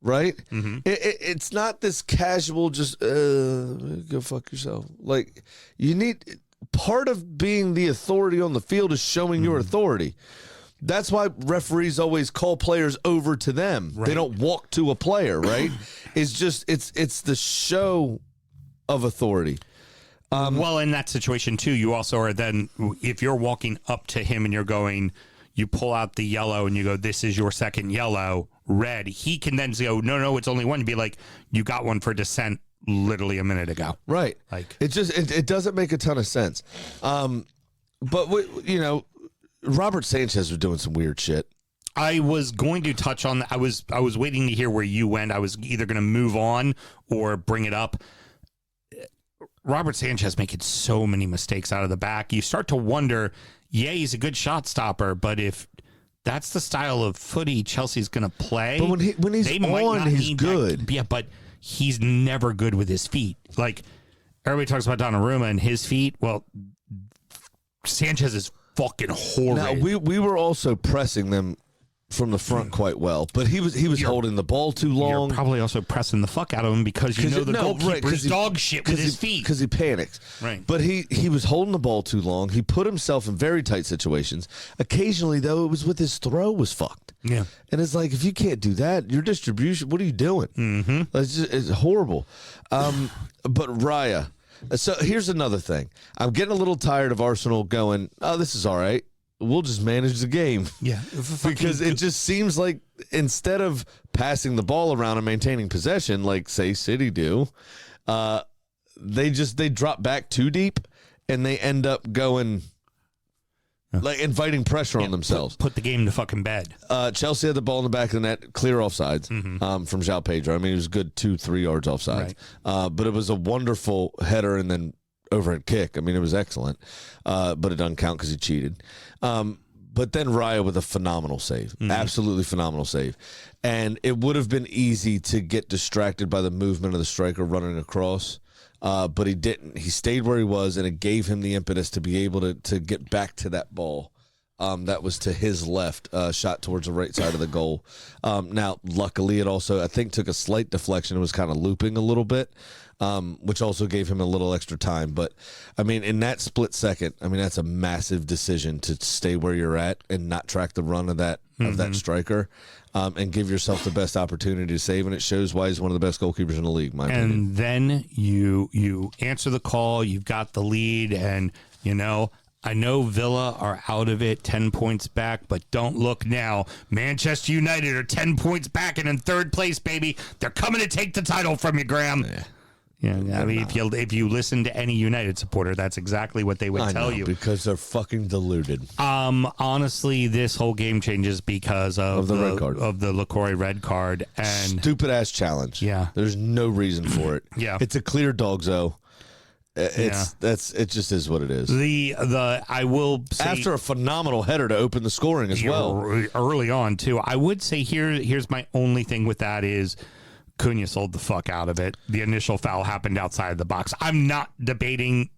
Right? It's not this casual just, go fuck yourself. Like, you need, part of being the authority on the field is showing your authority. That's why referees always call players over to them. Right. They don't walk to a player, right? It's just it's the show of authority. Well, in that situation too, you also are then, if you're walking up to him and you're going, you pull out the yellow and you go, this is your second yellow, red. He can then go, no, it's only one. You'd be like, you got one for dissent literally a minute ago. Right. Like, it just it doesn't make a ton of sense. But Robert Sanchez was doing some weird shit. I was going to touch on that. I was waiting to hear where you went. I was either going to move on or bring it up. Robert Sanchez making so many mistakes out of the back. You start to wonder, he's a good shot stopper, but if that's the style of footy Chelsea's going to play, but when he's on, he's good. Yeah, but he's never good with his feet. Like, everybody talks about Donnarumma and his feet. Well, Sanchez is fucking horrid. Now, we were also pressing them from the front quite well, but he was holding the ball too long. You're probably also pressing the fuck out of him because the goalkeeper's dog shit with his feet. Because he panics. Right. But he was holding the ball too long. He put himself in very tight situations. Occasionally, though, it was with his throw was fucked. Yeah. And it's like, if you can't do that, your distribution, what are you doing? It's horrible. But Raya. So here's another thing. I'm getting a little tired of Arsenal going, oh, this is all right. We'll just manage the game. Yeah. Because it just seems like instead of passing the ball around and maintaining possession, like, say, City do, they drop back too deep and they end up going, like, inviting pressure on themselves. Put the game to fucking bed. Chelsea had the ball in the back of the net, clear offsides from João Pedro. I mean, it was good 2-3 yards offsides. Right. But it was a wonderful header and then overhead kick. I mean, it was excellent. But it doesn't count because he cheated. But then Raya with a phenomenal save. Absolutely phenomenal save. And it would have been easy to get distracted by the movement of the striker running across. But he didn't. He stayed where he was, and it gave him the impetus to be able to get back to that ball that was to his left, shot towards the right side of the goal. Now, luckily, it also, I think, took a slight deflection. It was kind of looping a little bit, which also gave him a little extra time. But, I mean, in that split second, I mean, that's a massive decision to stay where you're at and not track the run of that striker. And give yourself the best opportunity to save, and it shows why he's one of the best goalkeepers in the league, my opinion. And then you answer the call, you've got the lead, and, I know Villa are out of it, 10 points back, but don't look now. Manchester United are 10 points back and in third place, baby. They're coming to take the title from you, Graham. Yeah, I mean, if you listen to any United supporter, that's exactly what they would tell you. Because they're fucking deluded. Honestly, this whole game changes because of the red card. Of the LaCroix red card. And stupid ass challenge. Yeah. There's no reason for it. Yeah. It's a clear dogzo. It just is what it is. I will say, after a phenomenal header to open the scoring as well. Early on, too. I would say here's my only thing with that is Cunha sold the fuck out of it. The initial foul happened outside of the box. I'm not debating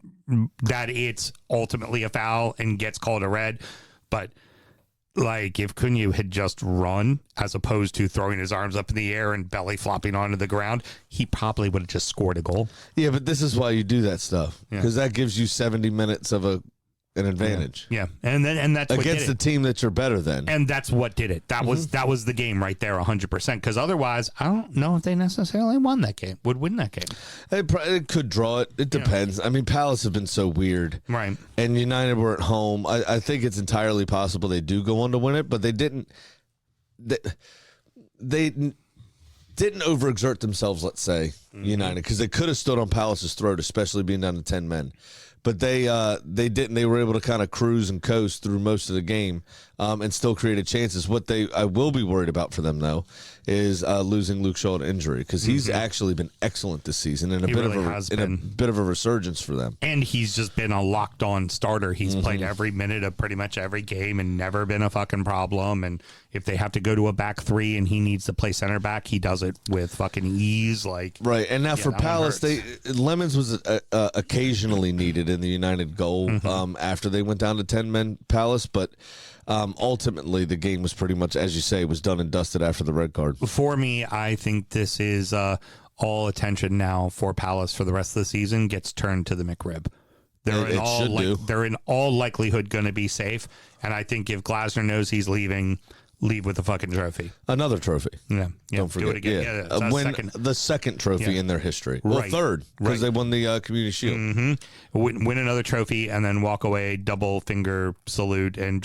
that it's ultimately a foul and gets called a red, but like if Cunha had just run as opposed to throwing his arms up in the air and belly flopping onto the ground, he probably would have just scored a goal. Yeah, but this is why you do that stuff, because that gives you 70 minutes of an advantage. Yeah. And that's what against the team that you're better than. And that's what did it. That was the game right there 100%, because otherwise I don't know if they necessarily would win that game. It could draw it. It depends. I mean, Palace have been so weird. Right. And United were at home. I think it's entirely possible they do go on to win it, but they didn't overexert themselves, let's say, United, because they could have stood on Palace's throat, especially being down to 10 men. But they didn't. They were able to kind of cruise and coast through most of the game and still created chances. What I will be worried about for them, though, is losing Luke Shaw to injury, because he's actually been excellent this season and a bit of a resurgence for them. And he's just been a locked-on starter. He's played every minute of pretty much every game and never been a fucking problem. And if they have to go to a back three and he needs to play center back, he does it with fucking ease. Right. And now for Palace, Lemons was occasionally needed in the United goal after they went down to 10 men Palace, but ultimately the game was pretty much, as you say, was done and dusted after the red card. For me, I think this is all attention now for Palace for the rest of the season gets turned to the McRib. They're in all likelihood going to be safe, and I think if Glasner knows he's leaving, leave with a fucking trophy. Another trophy. Yeah. Don't forget. Do it again. Yeah. Win the second trophy in their history. Well, third, because they won the Community Shield. Win another trophy and then walk away, double finger salute, and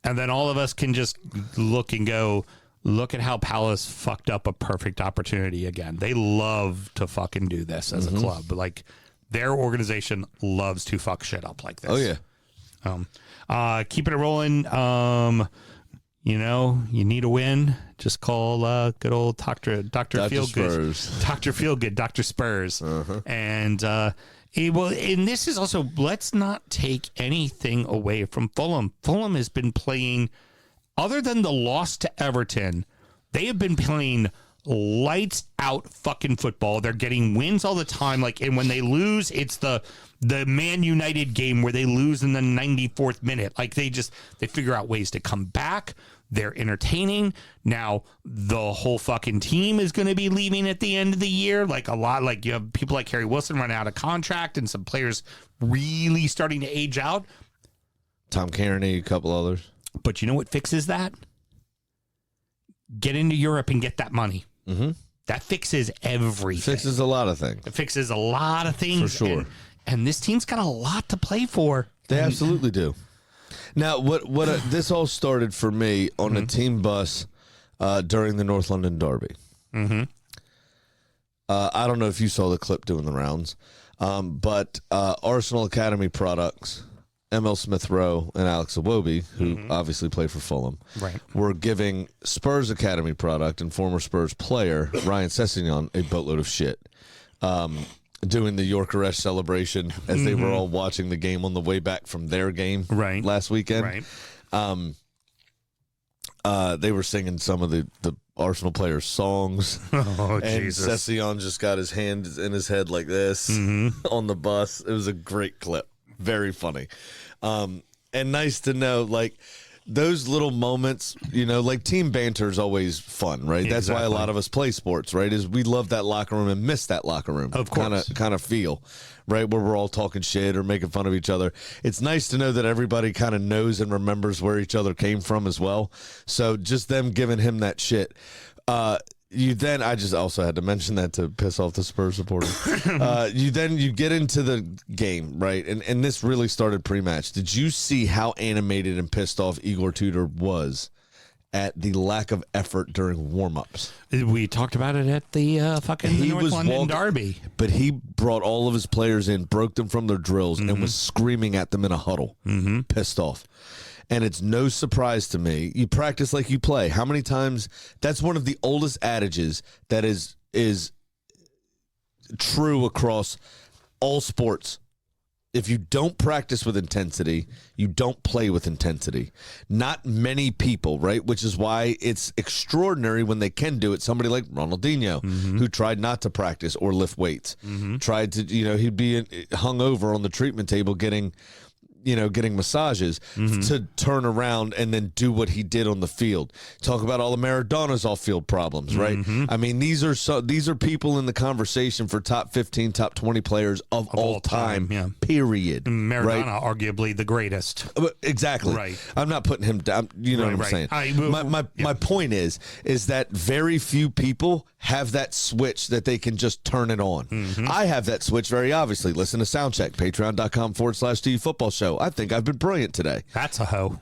then all of us can just look and go, look at how Palace fucked up a perfect opportunity again. They love to fucking do this as a club. Like, their organization loves to fuck shit up like this. Oh, yeah. Keeping it rolling. You need a win. Just call good old Dr. Feelgood. Dr. Feelgood, Dr. Spurs. And and this is also, let's not take anything away from Fulham. Fulham has been playing, other than the loss to Everton, they have been playing lights out fucking football. They're getting wins all the time. And when they lose, it's the Man United game where they lose in the 94th minute. They figure out ways to come back. They're entertaining. Now, the whole fucking team is going to be leaving at the end of the year. You have people like Harry Wilson running out of contract and some players really starting to age out. Tom Kearney, a couple others. But you know what fixes that? Get into Europe and get that money. That fixes everything. Fixes a lot of things. It fixes a lot of things. For sure. And this team's got a lot to play for. They absolutely do. Now, this all started for me on a team bus during the North London Derby. I don't know if you saw the clip doing the rounds, but Arsenal Academy products, ML Smith Rowe and Alex Iwobi, who obviously play for Fulham, were giving Spurs Academy product and former Spurs player Ryan Sessegnon a boatload of shit. Doing the Yorkeresh celebration as they were all watching the game on the way back from their game last weekend. They were singing some of the Arsenal players' songs. Oh, and Jesus. Sessegnon just got his hand in his head like this on the bus. It was a great clip. Very funny. and nice to know, like, those little moments, you know, like team banter is always fun, right? That's why a lot of us play sports, right? Is we love that locker room and miss that locker room. Of course. Kind of feel, right? Where we're all talking shit or making fun of each other. It's nice to know that everybody kind of knows and remembers where each other came from as well. So just them giving him that shit. I just also had to mention that to piss off the Spurs supporters. You get into the game, right? And this really started pre-match. Did you see how animated and pissed off Igor Tudor was at the lack of effort during warm-ups? We talked about it at the fucking North London Derby. But he brought all of his players in, broke them from their drills, and was screaming at them in a huddle, pissed off. And it's no surprise to me. You practice like you play. How many times? That's one of the oldest adages that is true across all sports. If you don't practice with intensity, you don't play with intensity. Not many people, right? Which is why it's extraordinary when they can do it. Somebody like Ronaldinho, who tried not to practice or lift weights, tried to, he'd be hung over on the treatment table getting massages to turn around and then do what he did on the field. Talk about all the Maradona's off-field problems, right? I mean, these are people in the conversation for top 15, top 20 players of all time, period. Maradona, right? Arguably the greatest. Exactly. Right. I'm not putting him down. You know what I'm saying? My point is that very few people have that switch that they can just turn it on. I have that switch very obviously. Listen to Soundcheck, patreon.com/DUFootball show. I think I've been brilliant today. That's a hoe.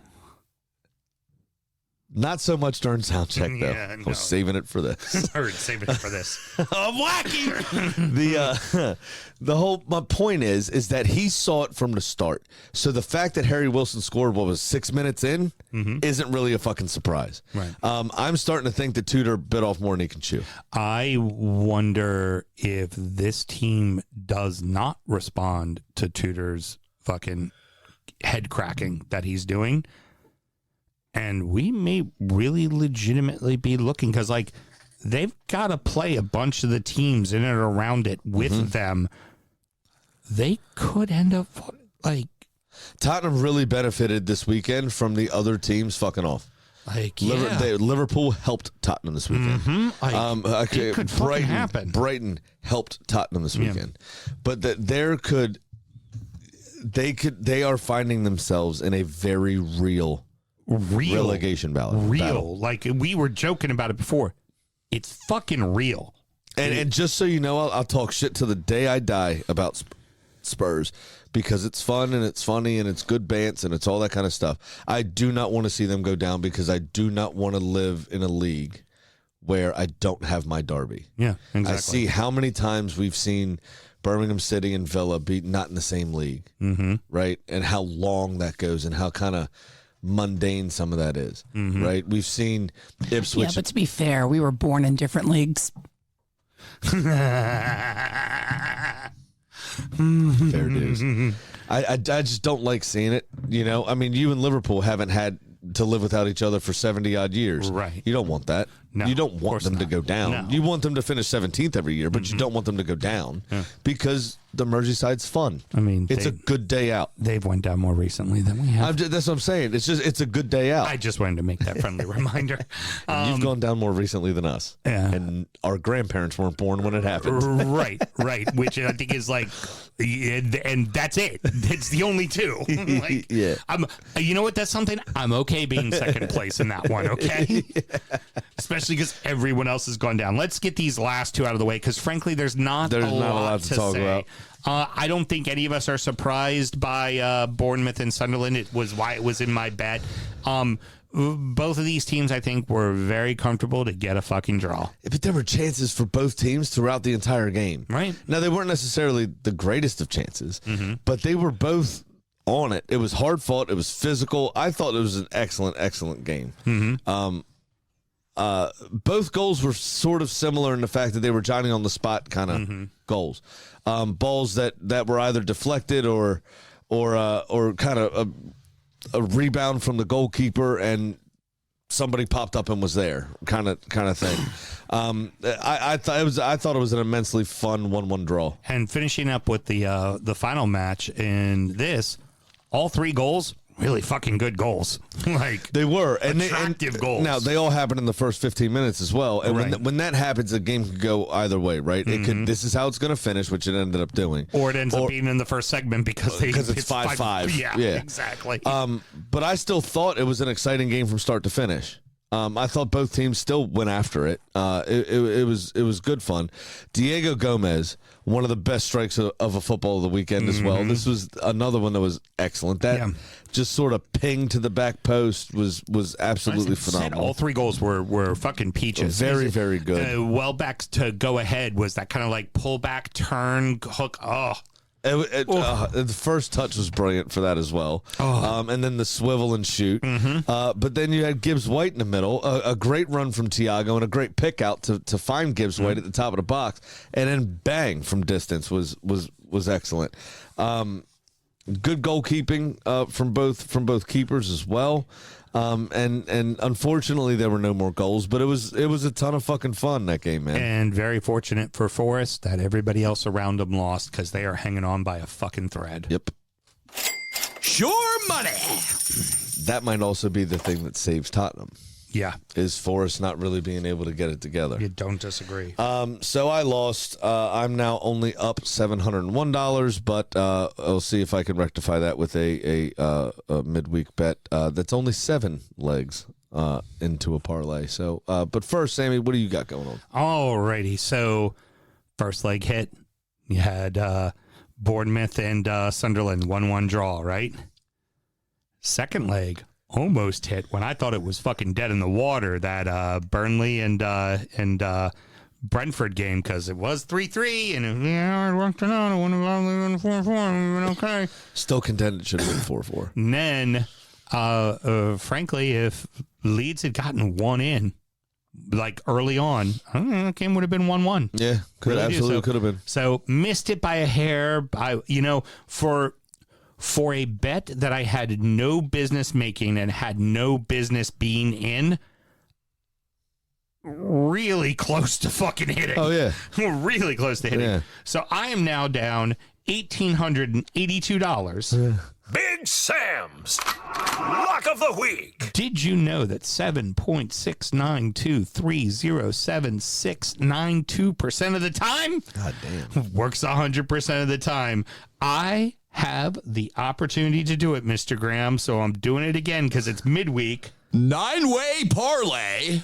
Not so much during Soundcheck, though. Yeah, no. I was saving it for this. Saving it for this. I'm wacky. My point is that he saw it from the start. So the fact that Harry Wilson scored 6 minutes in isn't really a fucking surprise. Right. I'm starting to think that Tudor bit off more than he can chew. I wonder if this team does not respond to Tudor's fucking head cracking that he's doing. And we may really legitimately be looking, because like they've got to play a bunch of the teams in and around it with them. They could end up like Tottenham really benefited this weekend from the other teams fucking off. Like Liverpool helped Tottenham this weekend. It could fucking happen. Brighton helped Tottenham this weekend, but that they are finding themselves in a very real relegation battle. Like we were joking about it before. It's fucking real. And just so you know, I'll talk shit to the day I die about Spurs, because it's fun and it's funny and it's good bants and it's all that kind of stuff. I do not want to see them go down, because I do not want to live in a league where I don't have my derby. Yeah, exactly. I see how many times we've seen Birmingham City and Villa be not in the same league, right? And how long that goes and how kind of mundane some of that is, right? We've seen Ipswich. Yeah, but to be fair, we were born in different leagues. Fair dues. I just don't like seeing it. I mean, you and Liverpool haven't had to live without each other for 70 odd years. Right. You don't want that. No, you don't want them to go down. No. You want them to finish 17th every year, but you don't want them to go down because the Merseyside's fun. I mean, it's a good day out. They've went down more recently than we have. That's what I'm saying. It's a good day out. I just wanted to make that friendly reminder. You've gone down more recently than us. Yeah. And our grandparents weren't born when it happened. Right. Which I think is like, and that's it. It's the only two. Like, yeah. You know what? That's something. I'm okay being second place in that one. Okay. Especially because everyone else has gone down. Let's get these last two out of the way, because frankly, there's not a lot to talk about. I don't think any of us are surprised by Bournemouth and Sunderland. It was why it was in my bet. Both of these teams, I think, were very comfortable to get a fucking draw. But there were chances for both teams throughout the entire game. Right. Now, they weren't necessarily the greatest of chances, but they were both on it. It was hard fought. It was physical. I thought it was an excellent game. Both goals were sort of similar in the fact that they were Johnny on the spot kind of goals. Balls that were either deflected or kind of a rebound from the goalkeeper and somebody popped up and was there kind of thing. I thought it was an immensely fun 1-1 draw. And finishing up with the final match in this, all three goals really fucking good goals. Like They were. And attractive goals. Now, they all happened in the first 15 minutes as well. And Right. when that happens, the game could go either way, right? It could. This is how it's going to finish, which it ended up doing. Or it ends up being in the first segment because it's 5-5. Yeah, exactly. But I still thought it was an exciting game from start to finish. I thought both teams still went after it. It was good fun. Diego Gomez, one of the best strikes of a football of the weekend as well. This was another one that was excellent. That just sort of ping to the back post was absolutely phenomenal. All three goals were fucking peaches. Very, very good. Welbeck's to go ahead was that kind of like pull back, turn, hook. Oh. The first touch was brilliant for that as well. And then the swivel and shoot. But then you had Gibbs White in the middle, a great run from Thiago and a great pick out to find Gibbs White at the top of the box. And then bang from distance was excellent. Good goalkeeping from both keepers as well. And unfortunately there were no more goals, but it was a ton of fucking fun, that game, man. And very fortunate for Forrest that everybody else around them lost because they are hanging on by a fucking thread. Yep. Sure money. That might also be the thing that saves Tottenham, Yeah. is Forrest not really being able to get it together. You don't disagree. So I lost. I'm now only up $701, but I'll see if I can rectify that with a midweek bet that's only 7 legs into a parlay. So, but first, Sammy, what do you got going on? Alrighty. So, first leg hit. You had Bournemouth and Sunderland 1-1 draw, right? Second leg almost hit when I thought it was fucking dead in the water, that Burnley and Brentford game, because it was 3-3 and I worked it out. I wouldn't have 4-4. Okay. Still contended it should have been 4-4. And then, frankly, if Leeds had gotten one in, like early on, I don't know, the game would have been 1-1. Yeah, absolutely could have been. So missed it by a hair. For a bet that I had no business making and had no business being in, really close to fucking hitting. Oh, yeah. Really close to hitting. Yeah. So I am now down $1,882. Big Sam's Lock of the Week. Did you know that 7.692307692% of the time God damn. works 100% of the time? I have the opportunity to do it, Mr. Graham, so I'm doing it again because it's midweek. 9-way parlay.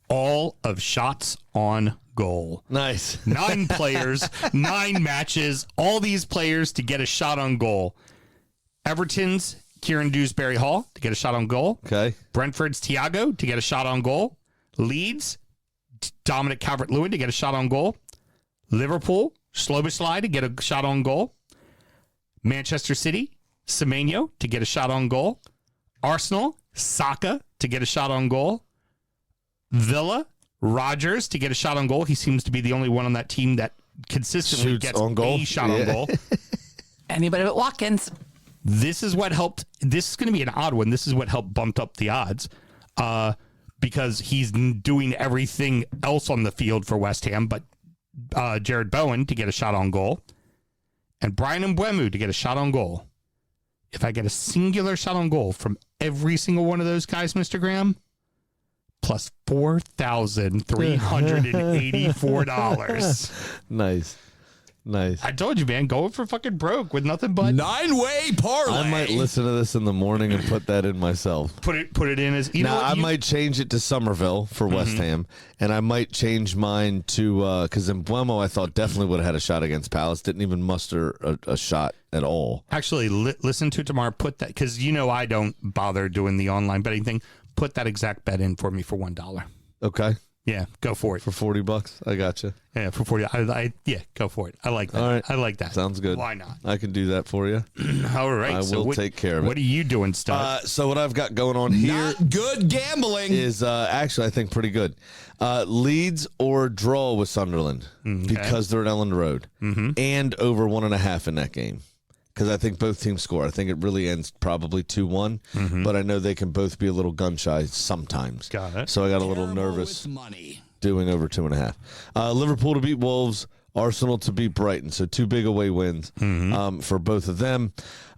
All of shots on goal. Nice. 9 players, 9 matches, all these players to get a shot on goal. Everton's Kieran Dewsbury Hall to get a shot on goal. Okay. Brentford's Thiago to get a shot on goal. Leeds, Dominic Calvert-Lewin to get a shot on goal. Liverpool, Sloboslai to get a shot on goal. Manchester City, Semenyo to get a shot on goal. Arsenal, Saka to get a shot on goal. Villa, Rodgers to get a shot on goal. He seems to be the only one on that team that consistently Shoots gets on goal. a shot on goal. Anybody but Watkins. This is what helped. This is going to be an odd one. This is what helped bumped up the odds because he's doing everything else on the field for West Ham, but Jared Bowen to get a shot on goal and Brian Mbeumo to get a shot on goal. If I get a singular shot on goal from every single one of those guys, Mr. Graham, plus $4,384. Nice. I told you, man, going for fucking broke with nothing but 9-way parlay. I might listen to this in the morning and put that in myself. Put it in as I might change it to Somerville for West Ham, and I might change mine to because Mbeumo I thought definitely would have had a shot against Palace. Didn't even muster a shot at all. Actually, listen to it tomorrow. Put that because I don't bother doing the online betting thing. Put that exact bet in for me for $1. Okay. Yeah, go for it. For $40, I gotcha. Yeah, for 40. Yeah, go for it. I like that. All right. I like that. Sounds good. Why not? I can do that for you. All right. I will take care of it. What are you doing, Stud? So what I've got going on here Not good gambling. is actually I think pretty good. Leeds or draw with Sunderland because they're at Elland Road and over 1.5 in that game. Because I think both teams score. I think it really ends probably 2-1, but I know they can both be a little gun shy sometimes. Got it. So I got a little nervous Money. doing over 2.5. Liverpool to beat Wolves, Arsenal to beat Brighton. So 2 big away wins for both of them.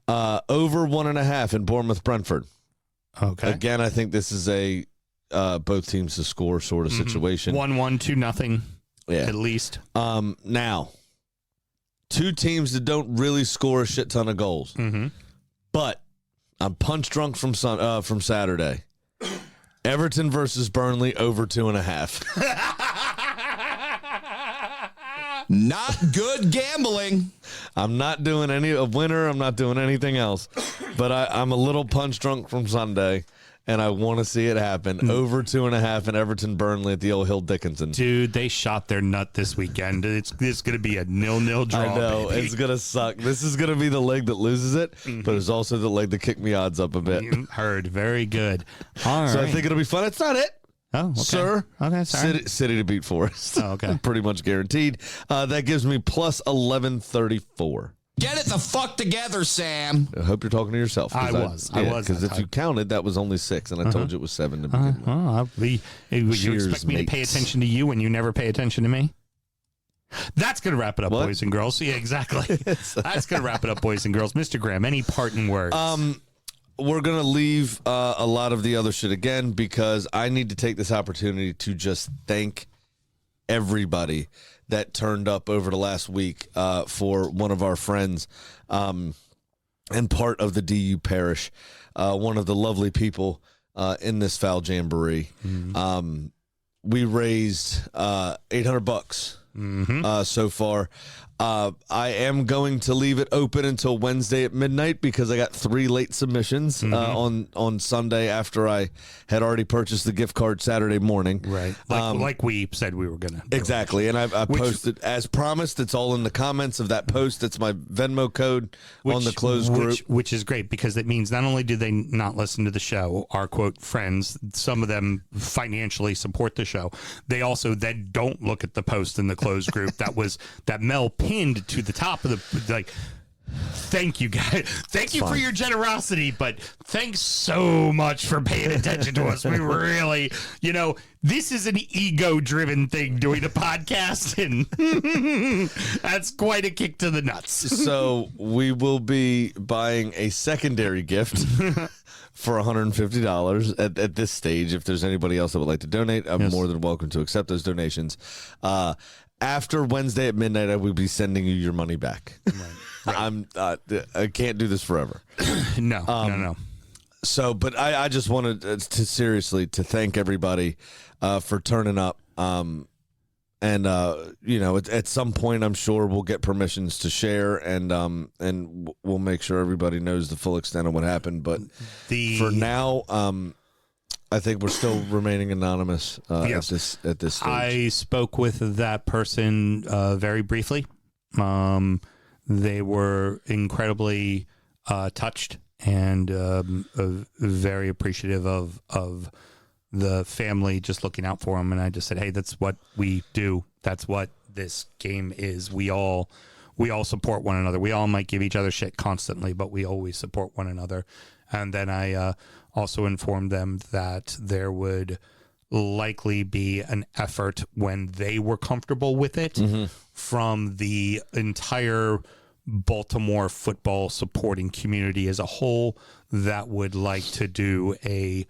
Over 1.5 in Bournemouth Brentford. Okay. Again, I think this is a both teams to score sort of situation. 1-1, 2-0. Yeah. At least. Now, two teams that don't really score a shit ton of goals. Mm-hmm. But I'm punch drunk from Saturday. Everton versus Burnley over 2.5. Not good gambling. I'm not doing a winner. I'm not doing anything else. But I'm a little punch drunk from Sunday, and I want to see it happen. Over 2.5 in Everton Burnley at the old Hill Dickinson. Dude, they shot their nut this weekend. It's going to be a 0-0 draw. I know. Baby. It's going to suck. This is going to be the leg that loses it, but it's also the leg that kicked me odds up a bit. You heard. Very good. All right. So I think it'll be fun. It's not it. Oh, okay. Sir. Okay, sorry. City to beat Forest. Oh, okay. Pretty much guaranteed. That gives me plus 1134. Get it the fuck together, Sam. I hope you're talking to yourself. I was Because that if you time. counted, that was only 6, and I told you it was 7 to begin with. You Cheers, expect me to pay mates. attention to you when you never pay attention to me? That's going to wrap it up, What? boys and girls. Yeah, exactly. That's going to wrap it up, boys and girls. Mr. Graham, any parting words? We're going to leave a lot of the other shit again because I need to take this opportunity to just thank everybody that turned up over the last week for one of our friends and part of the DU parish, one of the lovely people in this foul jamboree. We raised $800 so far. I am going to leave it open until Wednesday at midnight because I got 3 late submissions on Sunday after I had already purchased the gift card Saturday morning. right. Like we said we were going to. Exactly. And I posted, as promised, it's all in the comments of that post. It's my Venmo code on the closed group. Which is great because it means not only do they not listen to the show, our quote friends, some of them financially support the show. They also then don't look at the post in the closed group that Mel pinned to the top of the, like, thank you guys. Thank you for your generosity, but thanks so much for paying attention to us. We really, this is an ego-driven thing doing a podcast, and that's quite a kick to the nuts. So we will be buying a secondary gift for $150 at this stage. If there's anybody else that would like to donate, I'm more than welcome to accept those donations. After Wednesday at midnight, I will be sending you your money back. Right. I can't do this forever. No. So, but I just wanted to seriously to thank everybody for turning up. And at some point, I'm sure we'll get permissions to share, and we'll make sure everybody knows the full extent of what happened. But for now, I think we're still remaining anonymous at this stage. I spoke with that person very briefly. They were incredibly touched and very appreciative of the family just looking out for them. And I just said, hey, that's what we do. That's what this game is. We all support one another. We all might give each other shit constantly, but we always support one another. And then I also informed them that there would likely be an effort when they were comfortable with it from the entire Baltimore football supporting community as a whole that would like to do a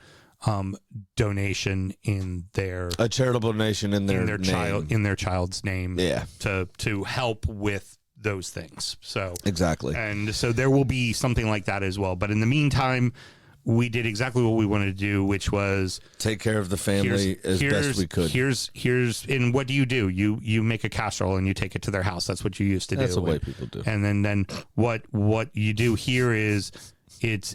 donation in a charitable donation in their child's name, to help with those things. So exactly, and so there will be something like that as well. But in the meantime, we did exactly what we wanted to do, which was take care of the family as best we could. And what do? You make a casserole and you take it to their house. That's what you used to do. That's the way people do. And then what you do here is it's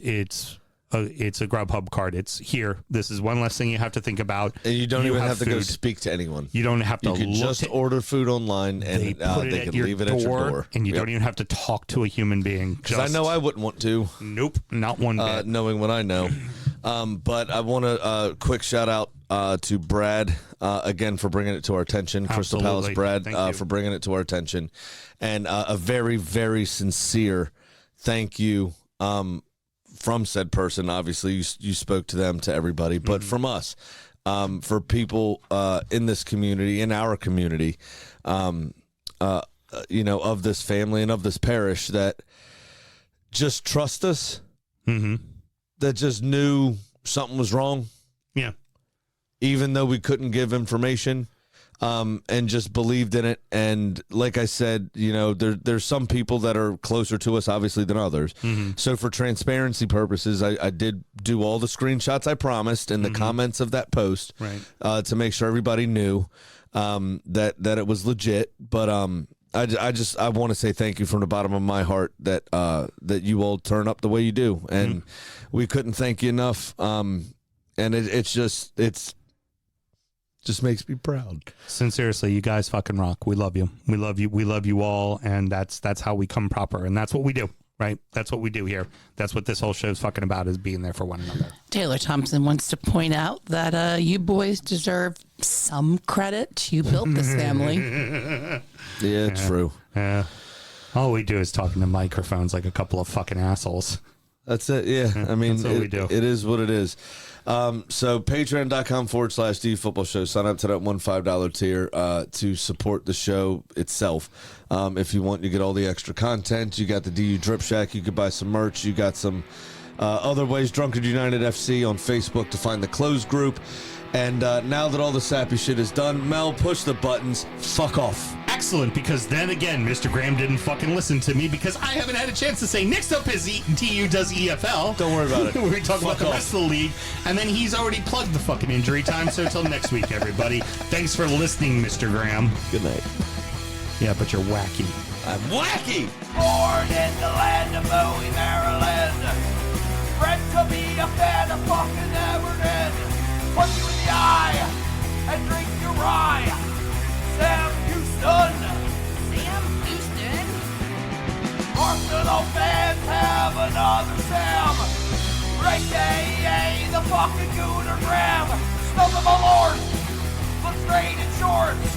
a Grubhub card. It's here. This is one less thing you have to think about. And you don't even have to go food. speak to anyone. You don't have to. You can just order food online, and they put they it can leave it at your door, and you don't even have to talk to a human being. Because I know I wouldn't want to. Nope, not one bit. Knowing what I know. But I want to quick shout out to Brad again for bringing it to our attention. Crystal Palace Brad for bringing it to our attention, and a very, very sincere thank you from said person. Obviously, you spoke to them, to everybody, but from us, for people in this community, in our community, of this family and of this parish that just trust us, Mm-hmm. that just knew something was wrong, Yeah. even though we couldn't give information, and just believed in it. And like I said, there's some people that are closer to us, obviously, than others. So for transparency purposes, I did do all the screenshots I promised in the comments of that post, Right. to make sure everybody knew that it was legit. But I want to say thank you from the bottom of my heart that you all turn up the way you do, and we couldn't thank you enough. And it just makes me proud. Sincerely, you guys fucking rock. We love you. We love you. We love you all, and that's how we come proper, and that's what we do, right? That's what we do here. That's what this whole show's fucking about, is being there for one another. Taylor Thompson wants to point out that you boys deserve some credit. You built this family. Yeah, it's true. Yeah. All we do is talking to microphones like a couple of fucking assholes. That's it. Yeah. I mean, That's what we do. It is what it is. So patreon.com/DU Football Show. Sign up to that $5 tier to support the show itself. If you want, you get all the extra content. You got the DU Drip Shack. You could buy some merch. You got some other ways. Drunkard United FC on Facebook to find the closed group. And now that all the sappy shit is done, Mel, push the buttons. Fuck off. Excellent, because then again, Mr. Graham didn't fucking listen to me because I haven't had a chance to say next up is TU does EFL. Don't worry about it. We're talking about the off. rest of the league, and then he's already plugged the fucking injury time. So until next week, everybody. Thanks for listening, Mr. Graham. Good night. Yeah, but you're wacky. I'm wacky. Born in the land of Bowie, Maryland. Bred to be a fan of fucking Everton. Punch you in the eye and drink your rye. Sam Houston. Sam Houston. Arsenal fans have another Sam. AKA the fucking Gooner Graham. Stump of a lord. Look straight in shorts.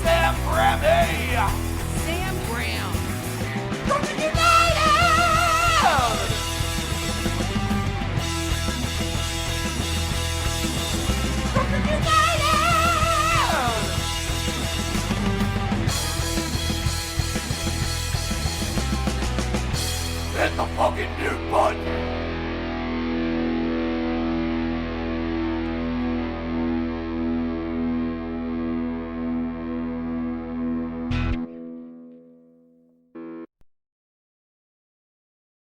Sam Grammy. Sam Brown. Brooklyn United! Brooklyn United! Hit the fucking mute button!